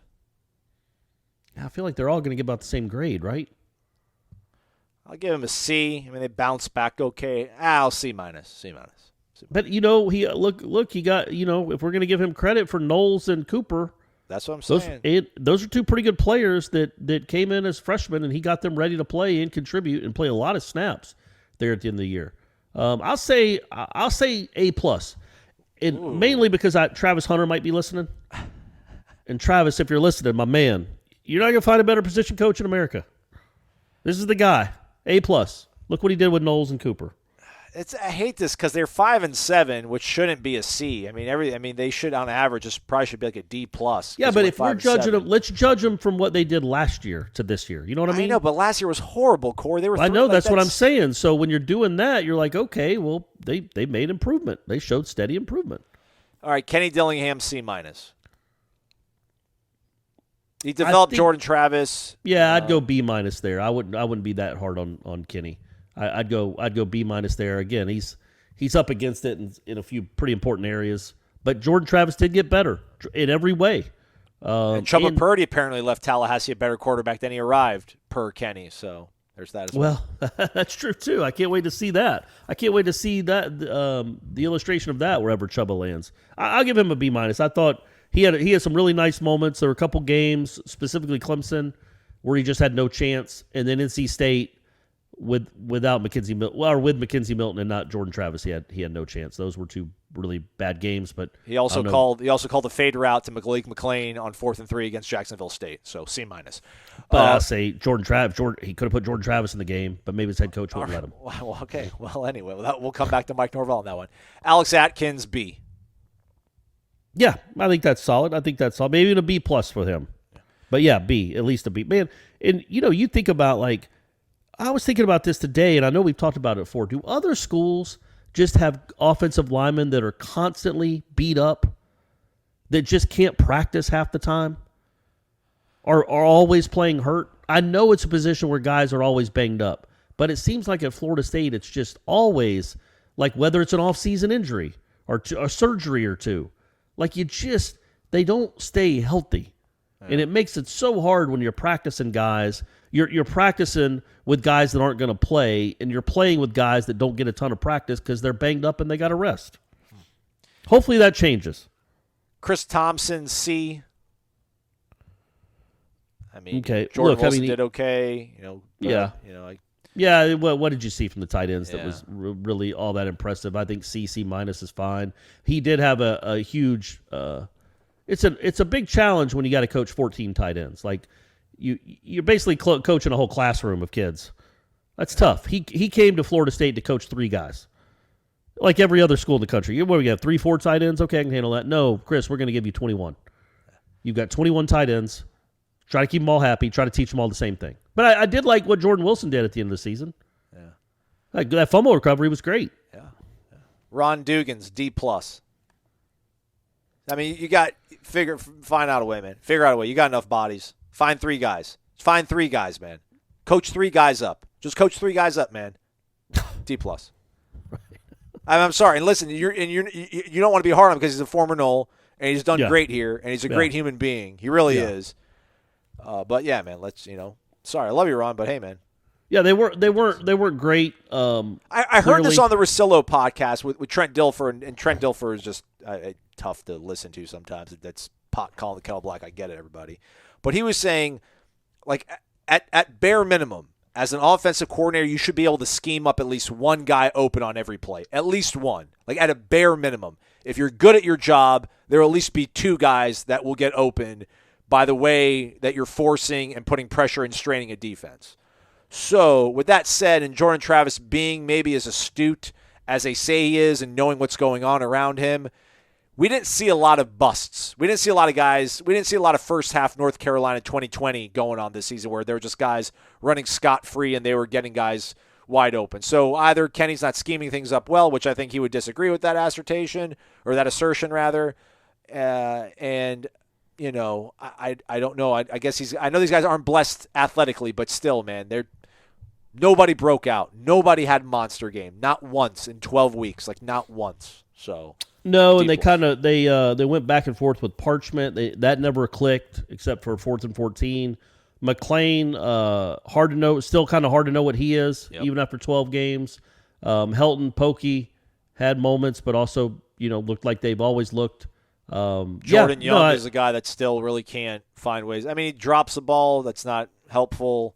I feel like they're all going to get about the same grade, right? I'll give him a C. I mean, they bounced back okay. I'll C minus. C minus. But he got if we're going to give him credit for Knowles and Cooper, that's what I'm saying. Those are two pretty good players that came in as freshmen, and he got them ready to play and contribute and play a lot of snaps there at the end of the year. I'll say A plus, and mainly because Travis Hunter might be listening. And Travis, if you're listening, my man, you're not going to find a better position coach in America. This is the guy. A plus. Look what he did with Knowles and Cooper. I hate this because they're 5-7, which shouldn't be a C. I mean, they should on average probably should be like a D plus. Yeah, but if we're judging them, let's judge them from what they did last year to this year. You know what I mean? I know, but last year was horrible, Corey. They were. I know that's what I'm saying. So when you're doing that, you're like, okay, well, they made improvement. They showed steady improvement. All right, Kenny Dillingham, C minus. He developed Jordan Travis. Yeah, I'd go B minus there. I wouldn't be that hard on Kenny. I'd go B minus there. Again, he's up against it in a few pretty important areas. But Jordan Travis did get better in every way. And Chuba Purdy apparently left Tallahassee a better quarterback than he arrived, per Kenny. So there's that as well. Well, that's true too. I can't wait to see that. I can't wait to see that the illustration of that wherever Chuba lands. I'll give him a B minus. I thought he had some really nice moments. There were a couple games, specifically Clemson, where he just had no chance, and then NC State without McKenzie Milton, or with McKenzie Milton and not Jordan Travis, he had no chance. Those were two really bad games. But he also called the fade route to Malik McLean on 4th and 3 against Jacksonville State. So C minus. But I'll say Jordan Travis. He could have put Jordan Travis in the game, but maybe his head coach wouldn't let him. Well, okay. Well, anyway, we'll come back to Mike Norvell on that one. Alex Atkins, B. Yeah, I think that's solid. Maybe even a B plus for him. But yeah, B, at least a B. Man, and you think about like, I was thinking about this today, and I know we've talked about it before. Do other schools just have offensive linemen that are constantly beat up, that just can't practice half the time, or are always playing hurt? I know it's a position where guys are always banged up, but it seems like at Florida State it's just always, like whether it's an off-season injury or a surgery or two, like they don't stay healthy. And it makes it so hard when you're practicing guys. You're practicing with guys that aren't going to play, and you're playing with guys that don't get a ton of practice because they're banged up and they got to rest. Hopefully that changes. Chris Thompson, C. I mean, okay. Jordan Wilson did okay. Yeah. What did you see from the tight ends that was really all that impressive? I think C minus is fine. He did have a huge. It's a big challenge when you got to coach 14 tight ends. Like you're basically coaching a whole classroom of kids. That's tough. He came to Florida State to coach 3 guys. Like every other school in the country. What, we got 3-4 tight ends? Okay, I can handle that. No, Chris, we're going to give you 21. You've got 21 tight ends. Try to keep them all happy. Try to teach them all the same thing. But I did like what Jordan Wilson did at the end of the season. Yeah, that fumble recovery was great. Yeah. Ron Dugan's D+. I mean, you got find out a way, man. Figure out a way. You got enough bodies. Find 3 guys. Find 3 guys, man. Coach 3 guys up. Just coach 3 guys up, man. D+. I'm sorry. And listen, you don't want to be hard on him because he's a former Knoll and he's done great here and he's a great human being. He really is. But yeah, man. Sorry, I love you, Ron, but hey, man. Yeah, they weren't great. I heard this on the Russillo podcast with Trent Dilfer, and Trent Dilfer is just tough to listen to sometimes. That's pot calling the kettle black. I get it, everybody. But he was saying, like, at bare minimum, as an offensive coordinator, you should be able to scheme up at least one guy open on every play. At least one. Like, at a bare minimum. If you're good at your job, there will at least be 2 guys that will get open by the way that you're forcing and putting pressure and straining a defense. So, with that said, and Jordan Travis being maybe as astute as they say he is and knowing what's going on around him, we didn't see a lot of busts. We didn't see a lot of guys. We didn't see a lot of first half North Carolina 2020 going on this season where there were just guys running scot-free and they were getting guys wide open. So either Kenny's not scheming things up well, which I think he would disagree with that assertion, or that assertion rather. And, you know, I don't know. I guess I know these guys aren't blessed athletically, but still, man, nobody broke out. Nobody had monster game. Not once in 12 weeks. Like, not once. So no, and they went back and forth with Parchment. That never clicked except for 4th and 14. McClain, hard to know. Still kind of hard to know what he is, even after 12 games. Helton, Pokey had moments, but also looked like they've always looked. Jordan Young is a guy that still really can't find ways. I mean, he drops the ball. That's not helpful.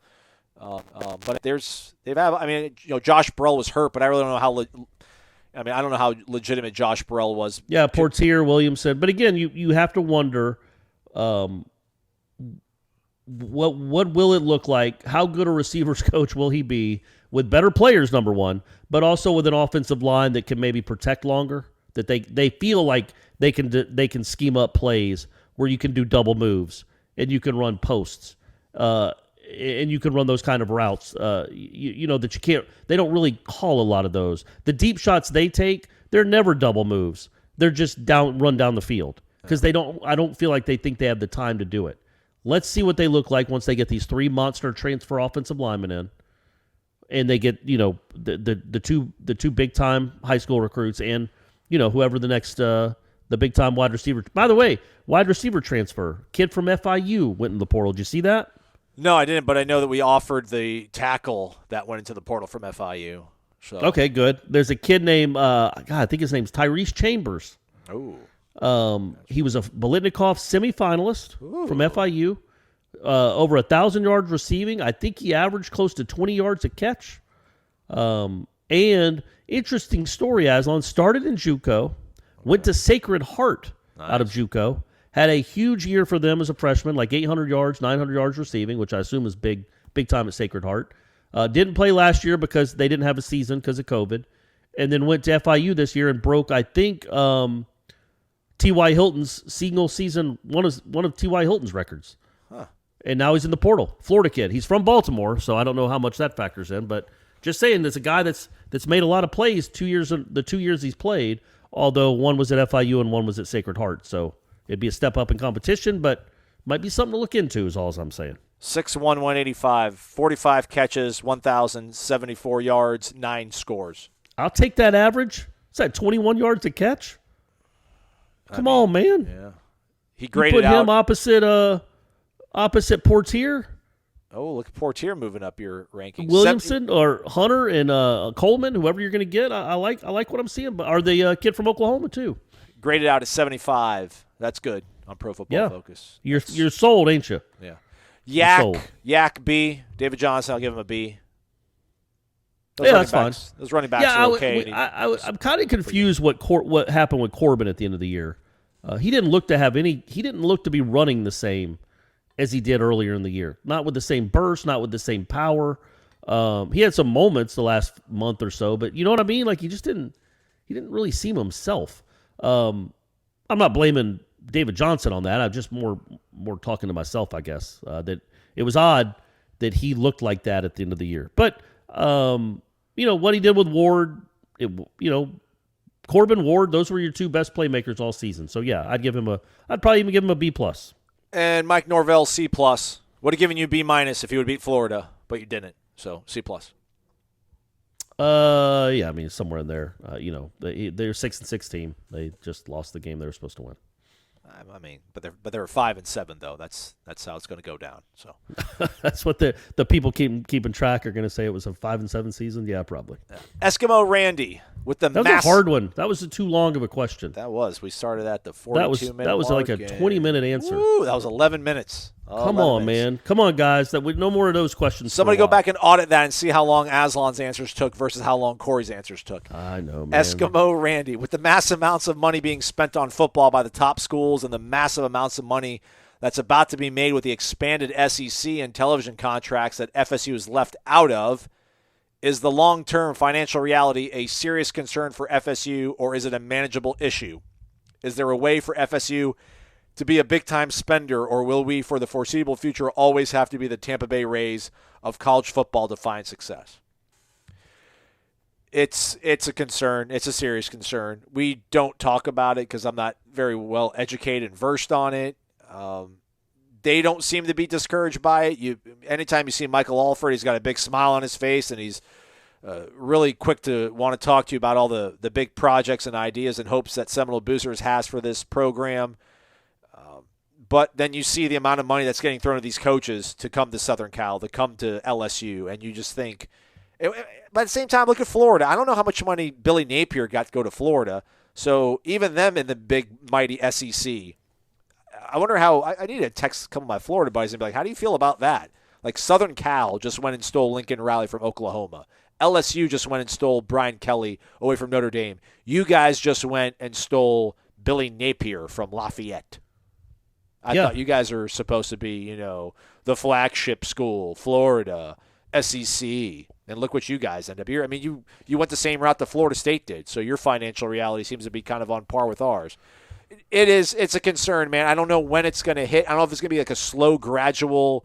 But Josh Burrell was hurt, but I really don't know how. I don't know how legitimate Josh Burrell was. Yeah, Portier, Williamson. But again, you have to wonder what will it look like? How good a receivers coach will he be with better players, number one, but also with an offensive line that can maybe protect longer, that they feel like they can scheme up plays where you can do double moves and you can run posts. And you can run those kind of routes, that you can't. They don't really call a lot of those. The deep shots they take, they're never double moves. They're just run down the field because they don't. I don't feel like they think they have the time to do it. Let's see what they look like once they get these 3 monster transfer offensive linemen in, and they get the two big time high school recruits and whoever the next the big time wide receiver. By the way, wide receiver transfer kid from FIU went in the portal. Did you see that? No, I didn't, but I know that we offered the tackle that went into the portal from FIU. So. Okay, good. There's a kid named, I think his name's Tyrese Chambers. Oh. He was a Biletnikoff semifinalist from FIU. Over 1,000 yards receiving. I think he averaged close to 20 yards a catch. And interesting story, Aslan started in JUCO, went to Sacred Heart out of JUCO. Had a huge year for them as a freshman, like 800 yards, 900 yards receiving, which I assume is big time at Sacred Heart. Didn't play last year because they didn't have a season because of COVID. And then went to FIU this year and broke, I think, T.Y. Hilton's single season, one of T.Y. Hilton's records. Huh. And now he's in the portal. Florida kid. He's from Baltimore, so I don't know how much that factors in. But just saying, there's a guy that's made a lot of plays the 2 years he's played, although one was at FIU and one was at Sacred Heart. So it'd be a step up in competition, but might be something to look into is all I'm saying. 6'1", 185, 45 catches, 1,074 yards, 9 scores. I'll take that average. Is that 21 yards a catch? Come on, man. Yeah. He graded out. You put him opposite Portier. Oh, look at Portier moving up your rankings. Williamson or Hunter and Coleman, whoever you're going to get. I like what I'm seeing. But are the kid from Oklahoma too? Graded out at 75. That's good on Pro Football Focus. You're sold, ain't you? Yeah. Yak B. David Johnson, I'll give him a B. That's fine. Those running backs are okay. I'm kind of confused what happened with Corbin at the end of the year. He didn't look to be running the same as he did earlier in the year. Not with the same burst, not with the same power. He had some moments the last month or so, but you know what I mean? Like he he didn't really seem himself. I'm not blaming David Johnson on that. I'm just more talking to myself, I guess. That it was odd that he looked like that at the end of the year. But what he did with Ward, Corbin, Ward, those were your two best playmakers all season. So yeah, I'd probably even give him a B+. And Mike Norvell, C+. Would have given you B- if you would beat Florida, but you didn't. So C+. Yeah, I mean somewhere in there. They're 6-6 team. They just lost the game they were supposed to win. I mean, but they were 5-7 though. That's how it's going to go down. So that's what the people keeping track are going to say. It was a 5-7 season. Yeah, probably. Yeah. Eskimo Randy with the that was a hard one. That was too long of a question. That was. We started at the 42-minute. That was mark like a 20-minute answer. Woo, that was 11 minutes. Come on, man. Come on, guys. No more of those questions. Somebody go back and audit that and see how long Aslan's answers took versus how long Corey's answers took. I know, man. Eskimo Randy, with the massive amounts of money being spent on football by the top schools and the massive amounts of money that's about to be made with the expanded SEC and television contracts that FSU is left out of, is the long-term financial reality a serious concern for FSU, or is it a manageable issue? Is there a way for FSU to be a big-time spender, or will we, for the foreseeable future, always have to be the Tampa Bay Rays of college football to find success? It's a concern. It's a serious concern. We don't talk about it because I'm not very well educated and versed on it. They don't seem to be discouraged by it. Anytime you see Michael Alford, he's got a big smile on his face, and he's really quick to want to talk to you about all the big projects and ideas and hopes that Seminole Boosters has for this program. But then you see the amount of money that's getting thrown at these coaches to come to Southern Cal, to come to LSU, and you just think – but at the same time, look at Florida. I don't know how much money Billy Napier got to go to Florida. So even them in the big, mighty SEC, I wonder how – I need to text a couple of my Florida buddies and be like, how do you feel about that? Like Southern Cal just went and stole Lincoln Riley from Oklahoma. LSU just went and stole Brian Kelly away from Notre Dame. You guys just went and stole Billy Napier from Lafayette. I thought you guys are supposed to be, the flagship school, Florida, SEC, and look what you guys end up here. I mean, you went the same route that Florida State did, so your financial reality seems to be kind of on par with ours. It's a concern, man. I don't know when it's going to hit. I don't know if it's going to be like a slow, gradual,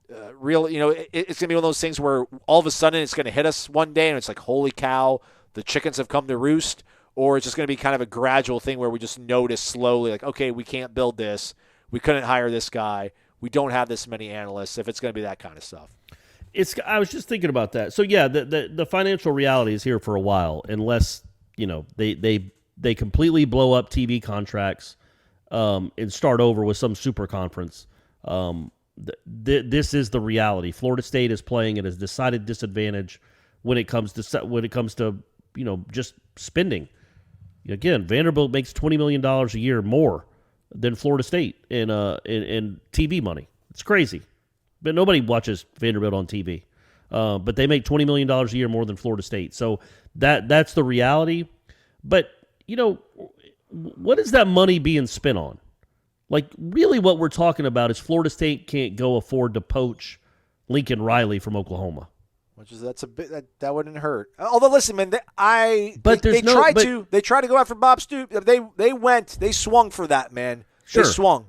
it's going to be one of those things where all of a sudden it's going to hit us one day and it's like, holy cow, the chickens have come to roost, or it's just going to be kind of a gradual thing where we just notice slowly, like, okay, we can't build this. We couldn't hire this guy. We don't have this many analysts, if it's going to be that kind of stuff. I was just thinking about that. So, yeah, the financial reality is here for a while, unless, they completely blow up TV contracts and start over with some super conference. This is the reality. Florida State is playing at a decided disadvantage when it comes to just spending. Again, Vanderbilt makes $20 million a year more than Florida State in TV money. It's crazy. But nobody watches Vanderbilt on TV. But they make $20 million a year more than Florida State. So that's the reality. But, what is that money being spent on? Like, really what we're talking about is Florida State can't go afford to poach Lincoln Riley from Oklahoma. That's a bit that wouldn't hurt. Although, listen, man, they tried to go after Bob Stoops. They swung for that, man. Sure.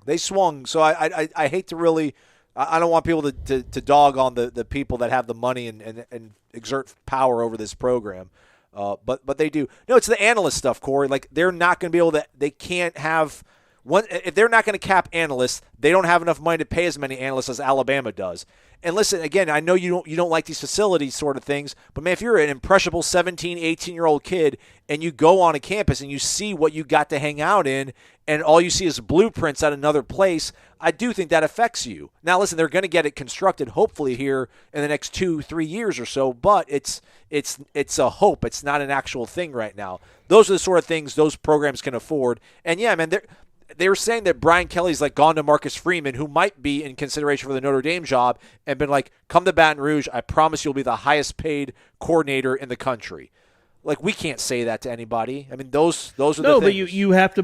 They swung. So I hate to really, I don't want people to dog on the people that have the money and exert power over this program. But they do. No, it's the analyst stuff, Corey. Like, they're not going to be able to. They can't have one. If they're not going to cap analysts, they don't have enough money to pay as many analysts as Alabama does. And listen, again, I know you don't like these facilities sort of things, but man, if you're an impressionable 17, 18-year-old kid and you go on a campus and you see what you got to hang out in and all you see is blueprints at another place, I do think that affects you. Now, listen, they're going to get it constructed hopefully here in the next 2-3 years or so, but it's a hope. It's not an actual thing right now. Those are the sort of things those programs can afford. And yeah, man, they were saying that Brian Kelly's like gone to Marcus Freeman, who might be in consideration for the Notre Dame job, and been like, come to Baton Rouge. I promise you'll be the highest paid coordinator in the country. Like, we can't say that to anybody. I mean, those are the things. No, but you have to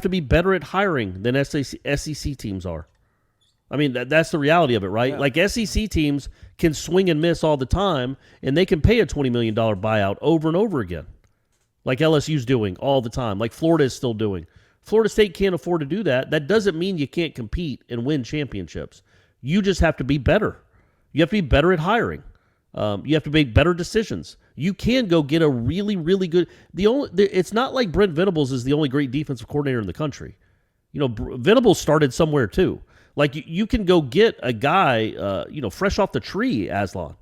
be better at hiring than SEC teams are. I mean, that's the reality of it, right? Yeah. Like, SEC teams can swing and miss all the time, and they can pay a $20 million buyout over and over again. like LSU's doing all the time, like Florida is still doing. Florida State can't afford to do that. That doesn't mean you can't compete and win championships. You just have to be better. You have to be better at hiring. You have to make better decisions. You can go get a really, really good. It's not like Brent Venables is the only great defensive coordinator in the country. Venables started somewhere too. Like you can go get a guy, fresh off the tree, Aslan.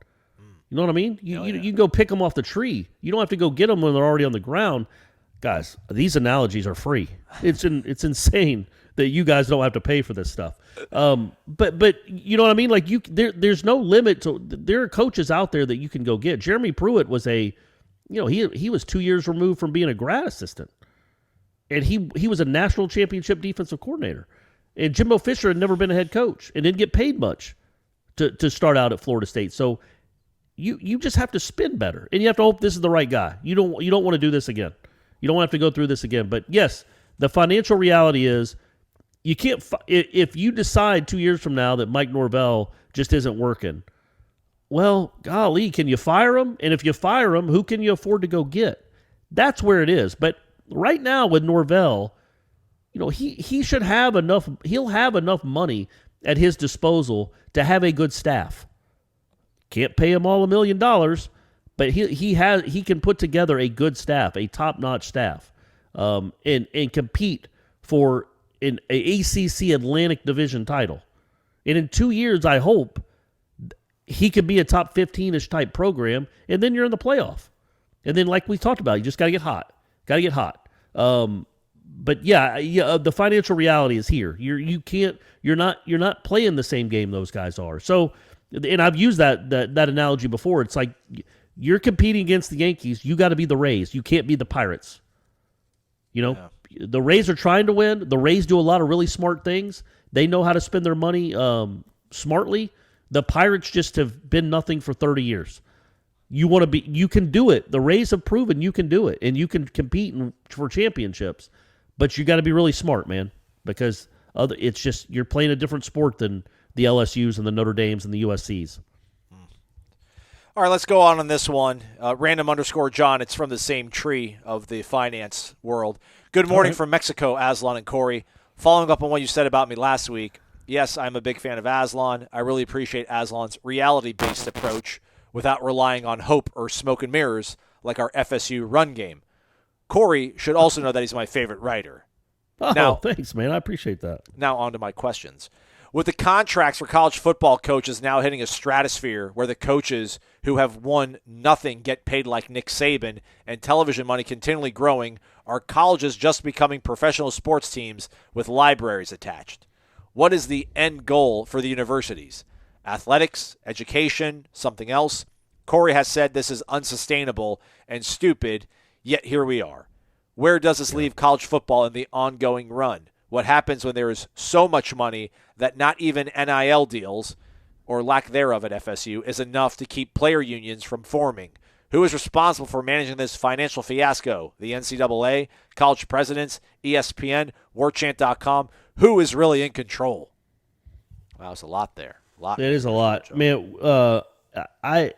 You know what I mean? You can go pick them off the tree. You don't have to go get them when they're already on the ground. Guys, these analogies are free. It's insane that you guys don't have to pay for this stuff. But you know what I mean? Like there's no limit to. There are coaches out there that you can go get. Jeremy Pruitt was he was 2 years removed from being a grad assistant, and he was a national championship defensive coordinator. And Jimbo Fisher had never been a head coach and didn't get paid much to start out at Florida State. So you just have to spin better, and you have to hope this is the right guy. You don't want to do this again. You don't have to go through this again. But yes, the financial reality is you can't. If you decide 2 years from now that Mike Norvell just isn't working, well, golly, can you fire him? And if you fire him, who can you afford to go get? That's where it is. But right now with Norvell, he should have enough. He'll have enough money at his disposal to have a good staff. Can't pay him all $1 million, but he can put together a good staff, a top-notch staff, and compete for an ACC Atlantic Division title. And in 2 years, I hope he could be a top 15-ish type program, and then you're in the playoff. And then, like we talked about, you just got to get hot. But the financial reality is here. You're not playing the same game those guys are. So, and I've used that analogy before. It's like you're competing against the Yankees. You got to be the Rays. You can't be the Pirates. The Rays are trying to win. The Rays do a lot of really smart things. They know how to spend their money smartly. The Pirates just have been nothing for 30 years. You can do it. The Rays have proven you can do it, and you can compete for championships. But you got to be really smart, man, because it's just you're playing a different sport than the LSUs and the Notre Dames and the USCs. All right, let's go on this one. Random_John, it's from the same tree of the finance world. Good morning from Mexico, Aslan and Corey. Following up on what you said about me last week, yes, I'm a big fan of Aslan. I really appreciate Aslan's reality-based approach without relying on hope or smoke and mirrors like our FSU run game. Corey should also know that he's my favorite writer. Oh, thanks, man. I appreciate that. Now on to my questions. With the contracts for college football coaches now hitting a stratosphere where the coaches who have won nothing get paid like Nick Saban and television money continually growing, are colleges just becoming professional sports teams with libraries attached? What is the end goal for the universities? Athletics, education, something else? Corey has said this is unsustainable and stupid, yet here we are. Where does this leave college football in the ongoing run? What happens when there is so much money that not even NIL deals, or lack thereof at FSU, is enough to keep player unions from forming? Who is responsible for managing this financial fiasco? The NCAA, college presidents, ESPN, WarChant.com? Who is really in control? Wow, it's a lot there. It is a lot, man. I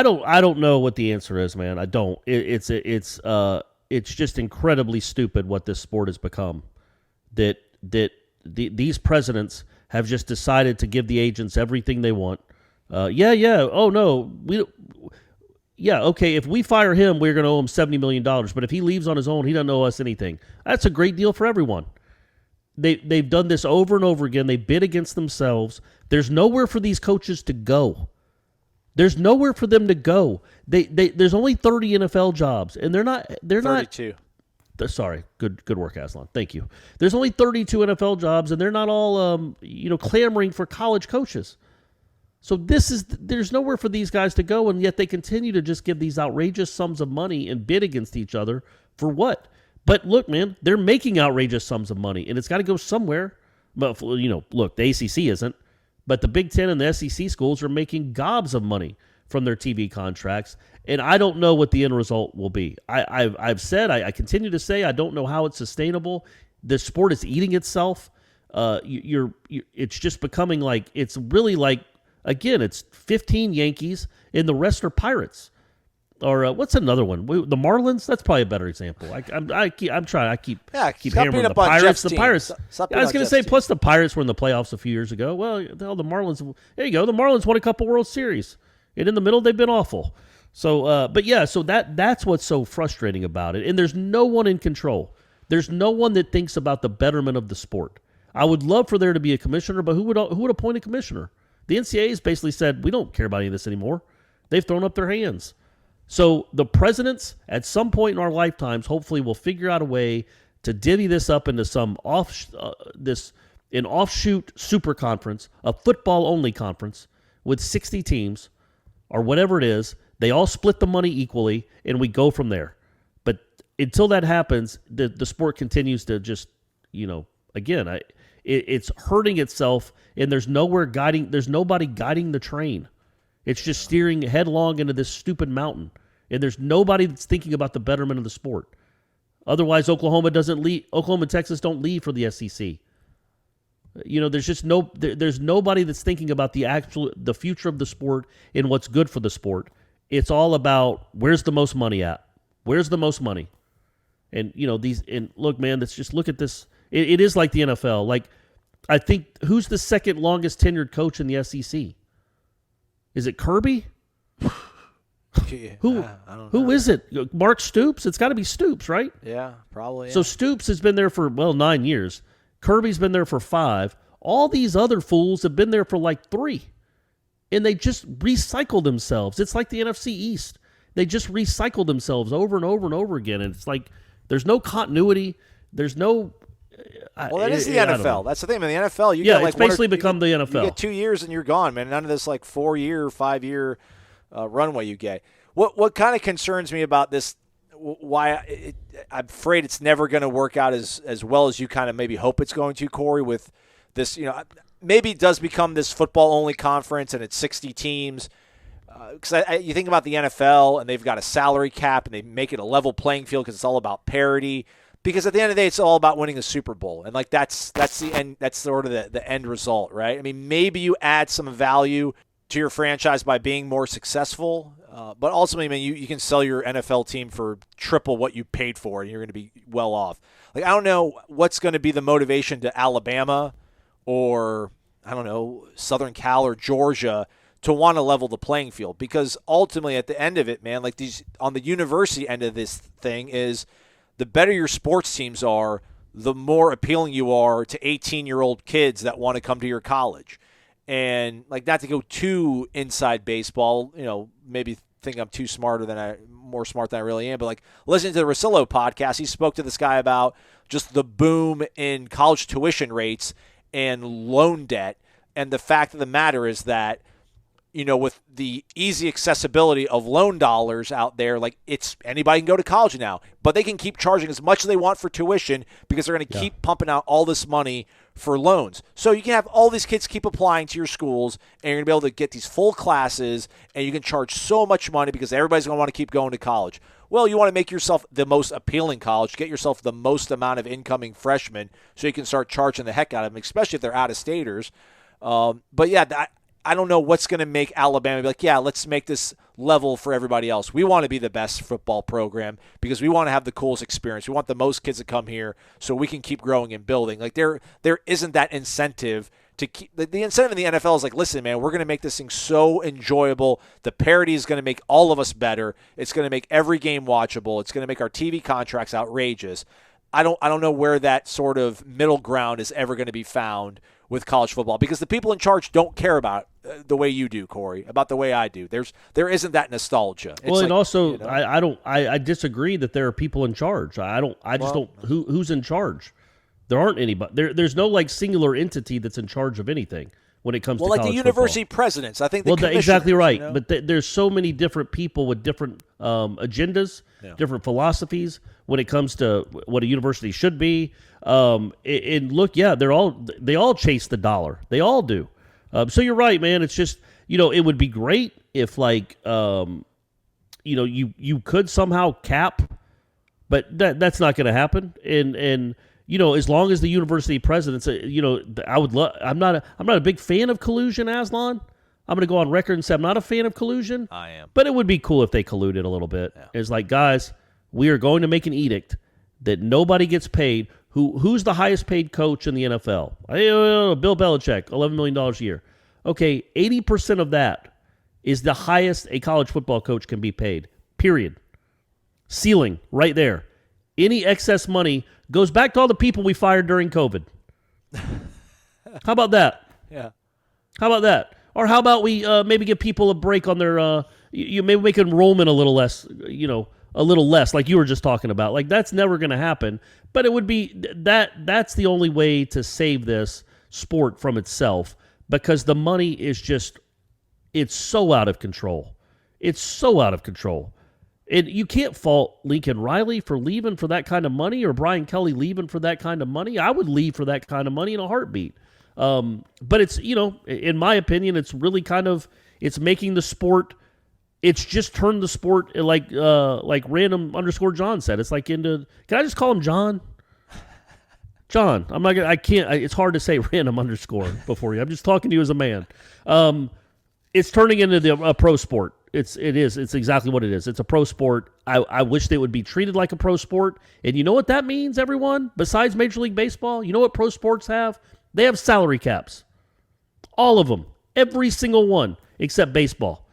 don't know what the answer is, man. I don't. It's just incredibly stupid what this sport has become. These presidents have just decided to give the agents everything they want. Oh no, okay. If we fire him, we're going to owe him $70 million. But if he leaves on his own, he doesn't owe us anything. That's a great deal for everyone. They've done this over and over again. They bid against themselves. There's nowhere for these coaches to go. There's nowhere for them to go. There's only 30 NFL jobs, and they're not 32. Sorry, good work, Aslan. Thank you. There's only 32 NFL jobs, and they're not all clamoring for college coaches. So there's nowhere for these guys to go, and yet they continue to just give these outrageous sums of money and bid against each other for what? But look, man, they're making outrageous sums of money, and it's got to go somewhere. But look, the ACC isn't. But the Big Ten and the SEC schools are making gobs of money from their TV contracts, and I don't know what the end result will be. I've said, I continue to say, I don't know how it's sustainable. The sport is eating itself. It's just becoming like, it's really like, again, it's 15 Yankees, and the rest are Pirates. Or what's another one? The Marlins. That's probably a better example. I keep Stop hammering being the up on Pirates. Jeff's The team. Pirates. Stop I being was on going to Jeff's say. team. Plus, the Pirates were in the playoffs a few years ago. Well, hell, the Marlins. There you go. The Marlins won a couple World Series, and in the middle, they've been awful. So, but yeah. So that's what's so frustrating about it. And there's no one in control. There's no one that thinks about the betterment of the sport. I would love for there to be a commissioner, but who would appoint a commissioner? The NCAA has basically said, we don't care about any of this anymore. They've thrown up their hands. So the presidents, at some point in our lifetimes, hopefully will figure out a way to divvy this up into some offshoot super conference, a football-only conference with 60 teams or whatever it is. They all split the money equally, and we go from there. But until that happens, the sport continues to just, again, it's hurting itself, and there's nobody guiding the train. It's just steering headlong into this stupid mountain, and there's nobody that's thinking about the betterment of the sport. Otherwise, Oklahoma and Texas don't leave for the SEC. There's nobody that's thinking about the future of the sport and what's good for the sport. It's all about where's the most money at? Where's the most money? And look, man, let's just look at this. It is like the NFL. Like, I think, who's the second longest tenured coach in the SEC? Is it Kirby? Who is it? Mark Stoops? It's got to be Stoops, right? Yeah, probably. Yeah. So Stoops has been there for 9 years. Kirby's been there for 5. All these other fools have been there for like 3. And they just recycle themselves. It's like the NFC East. They just recycle themselves over and over and over again. And it's like there's no continuity. There's no... Well, that is the NFL. That's the thing. In the NFL, it's basically become the NFL. You get 2 years and you're gone, man. None of this 4-year, 5-year runway you get. What kind of concerns me about this? Why I'm afraid it's never going to work out as well as you kind of maybe hope it's going to, Corey. With this, maybe it does become this football-only conference and it's 60 teams. Because you think about the NFL and they've got a salary cap and they make it a level playing field because it's all about parity. Because at the end of the day, it's all about winning a Super Bowl, and that's the end. That's sort of the end result, right? I mean, maybe you add some value to your franchise by being more successful, but ultimately, man, you can sell your NFL team for triple what you paid for, and you're going to be well off. Like, I don't know what's going to be the motivation to Alabama or I don't know Southern Cal or Georgia to want to level the playing field, because ultimately, at the end of it, man, like these on the university end of this thing is. The better your sports teams are, the more appealing you are to 18-year-old kids that want to come to your college. And, not to go too inside baseball, maybe think I'm more smart than I really am, but, listening to the Russillo podcast, he spoke to this guy about just the boom in college tuition rates and loan debt. And the fact of the matter is that, with the easy accessibility of loan dollars out there, it's anybody can go to college now, but they can keep charging as much as they want for tuition because they're going to keep pumping out all this money for loans. So you can have all these kids keep applying to your schools, and you're going to be able to get these full classes, and you can charge so much money because everybody's going to want to keep going to college. Well, you want to make yourself the most appealing college, get yourself the most amount of incoming freshmen so you can start charging the heck out of them, especially if they're out-of-staters. But yeah, I don't know what's going to make Alabama be like, yeah, let's make this level for everybody else. We want to be the best football program because we want to have the coolest experience. We want the most kids to come here so we can keep growing and building. There isn't that incentive to keep. The incentive in the NFL is listen, man, we're going to make this thing so enjoyable. The parity is going to make all of us better. It's going to make every game watchable. It's going to make our TV contracts outrageous. I don't know where that sort of middle ground is ever going to be found with college football, because the people in charge don't care about the way you do, Corey, about the way I do. There isn't that nostalgia. It's and also I disagree that there are people in charge. Who's in charge? There aren't anybody. There's no singular entity that's in charge of anything when it comes to college the university football. Presidents. I think exactly right. But there's so many different people with different agendas, different philosophies when it comes to what a university should be. And look, they all chase the dollar. They all do. So you're right, man. It's just, it would be great if you could somehow cap, but that's not going to happen. And as long as the university presidents, I would love. I'm not a big fan of collusion, Aslan. I'm going to go on record and say I'm not a fan of collusion. I am. But it would be cool if they colluded a little bit. Yeah. It's like, guys, we are going to make an edict that nobody gets paid. Who's the highest paid coach in the NFL? Bill Belichick, $11 million a year. Okay, 80% of that is the highest a college football coach can be paid, period. Ceiling, right there. Any excess money goes back to all the people we fired during COVID. How about that? Yeah. How about that? Or how about we maybe give people a break on their, maybe make enrollment a little less, a little less, like you were just talking about. Like, that's never going to happen. But it would be that's the only way to save this sport from itself, because the money is just, it's so out of control. It's so out of control. And you can't fault Lincoln Riley for leaving for that kind of money, or Brian Kelly leaving for that kind of money. I would leave for that kind of money in a heartbeat. But it's, in my opinion, it's really it's making the sport, it's just turned the sport like random _ John said. It's like can I just call him John? John, it's hard to say random _ before you. I'm just talking to you as a man. It's turning into a pro sport. It's exactly what it is. It's a pro sport. I wish they would be treated like a pro sport. And you know what that means, everyone? Besides Major League Baseball, you know what pro sports have? They have salary caps. All of them. Every single one, except baseball.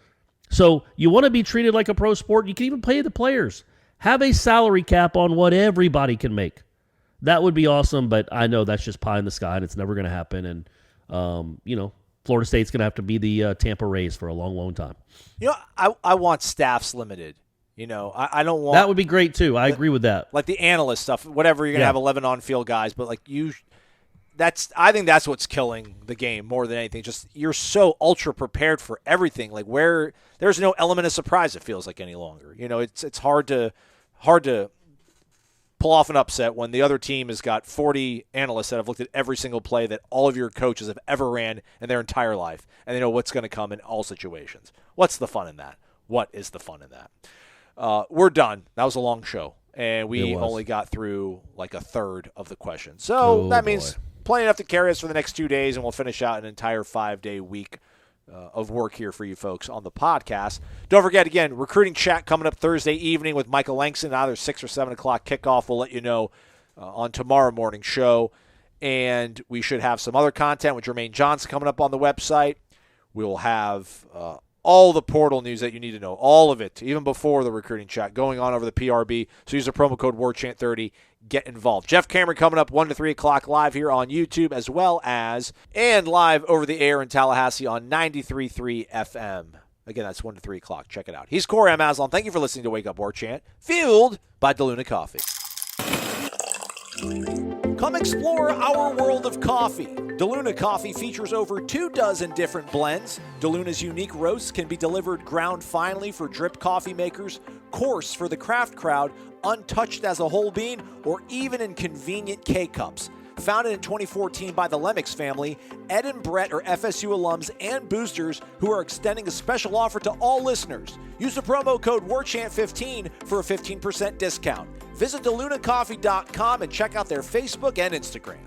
So you want to be treated like a pro sport, you can even pay the players. Have a salary cap on what everybody can make. That would be awesome, but I know that's just pie in the sky, and it's never going to happen. And, Florida State's going to have to be the Tampa Rays for a long, long time. I want staffs limited. I don't want... That would be great, too. I agree with that. Like the analyst stuff, whatever, you're going to have 11 on-field guys, but I think that's what's killing the game more than anything. Just you're so ultra prepared for everything. Like where there's no element of surprise, it feels like, any longer. It's hard to pull off an upset when the other team has got 40 analysts that have looked at every single play that all of your coaches have ever ran in their entire life, and they know what's going to come in all situations. What's the fun in that? What is the fun in that? We're done. That was a long show, and we only got through like a third of the questions. So that means plenty enough to carry us for the next 2 days, and we'll finish out an entire 5-day week of work here for you folks on the podcast. Don't forget, again, recruiting chat coming up Thursday evening with Michael Langston, either 6 or 7 o'clock kickoff. We'll let you know on tomorrow morning show. And we should have some other content with Jermaine Johnson coming up on the website. We'll have all the portal news that you need to know, all of it, even before the recruiting chat, going on over the PRB. So use the promo code WARCHANT30. Get involved. Jeff Cameron coming up 1 to 3 o'clock live here on YouTube, as well as and live over the air in Tallahassee on 93.3 FM. Again, that's 1 to 3 o'clock. Check it out. He's Corey. I'm Aslan. Thank you for listening to Wake Up War Chant, fueled by DeLuna Coffee. Come explore our world of coffee. DeLuna Coffee features over 24 different blends. DeLuna's unique roasts can be delivered ground finely for drip coffee makers, coarse for the craft crowd, untouched as a whole bean, or even in convenient K-Cups. Founded in 2014 by the Lemmix family, Ed and Brett are FSU alums and boosters who are extending a special offer to all listeners. Use the promo code WARCHANT15 for a 15% discount. Visit DeLunaCoffee.com and check out their Facebook and Instagram.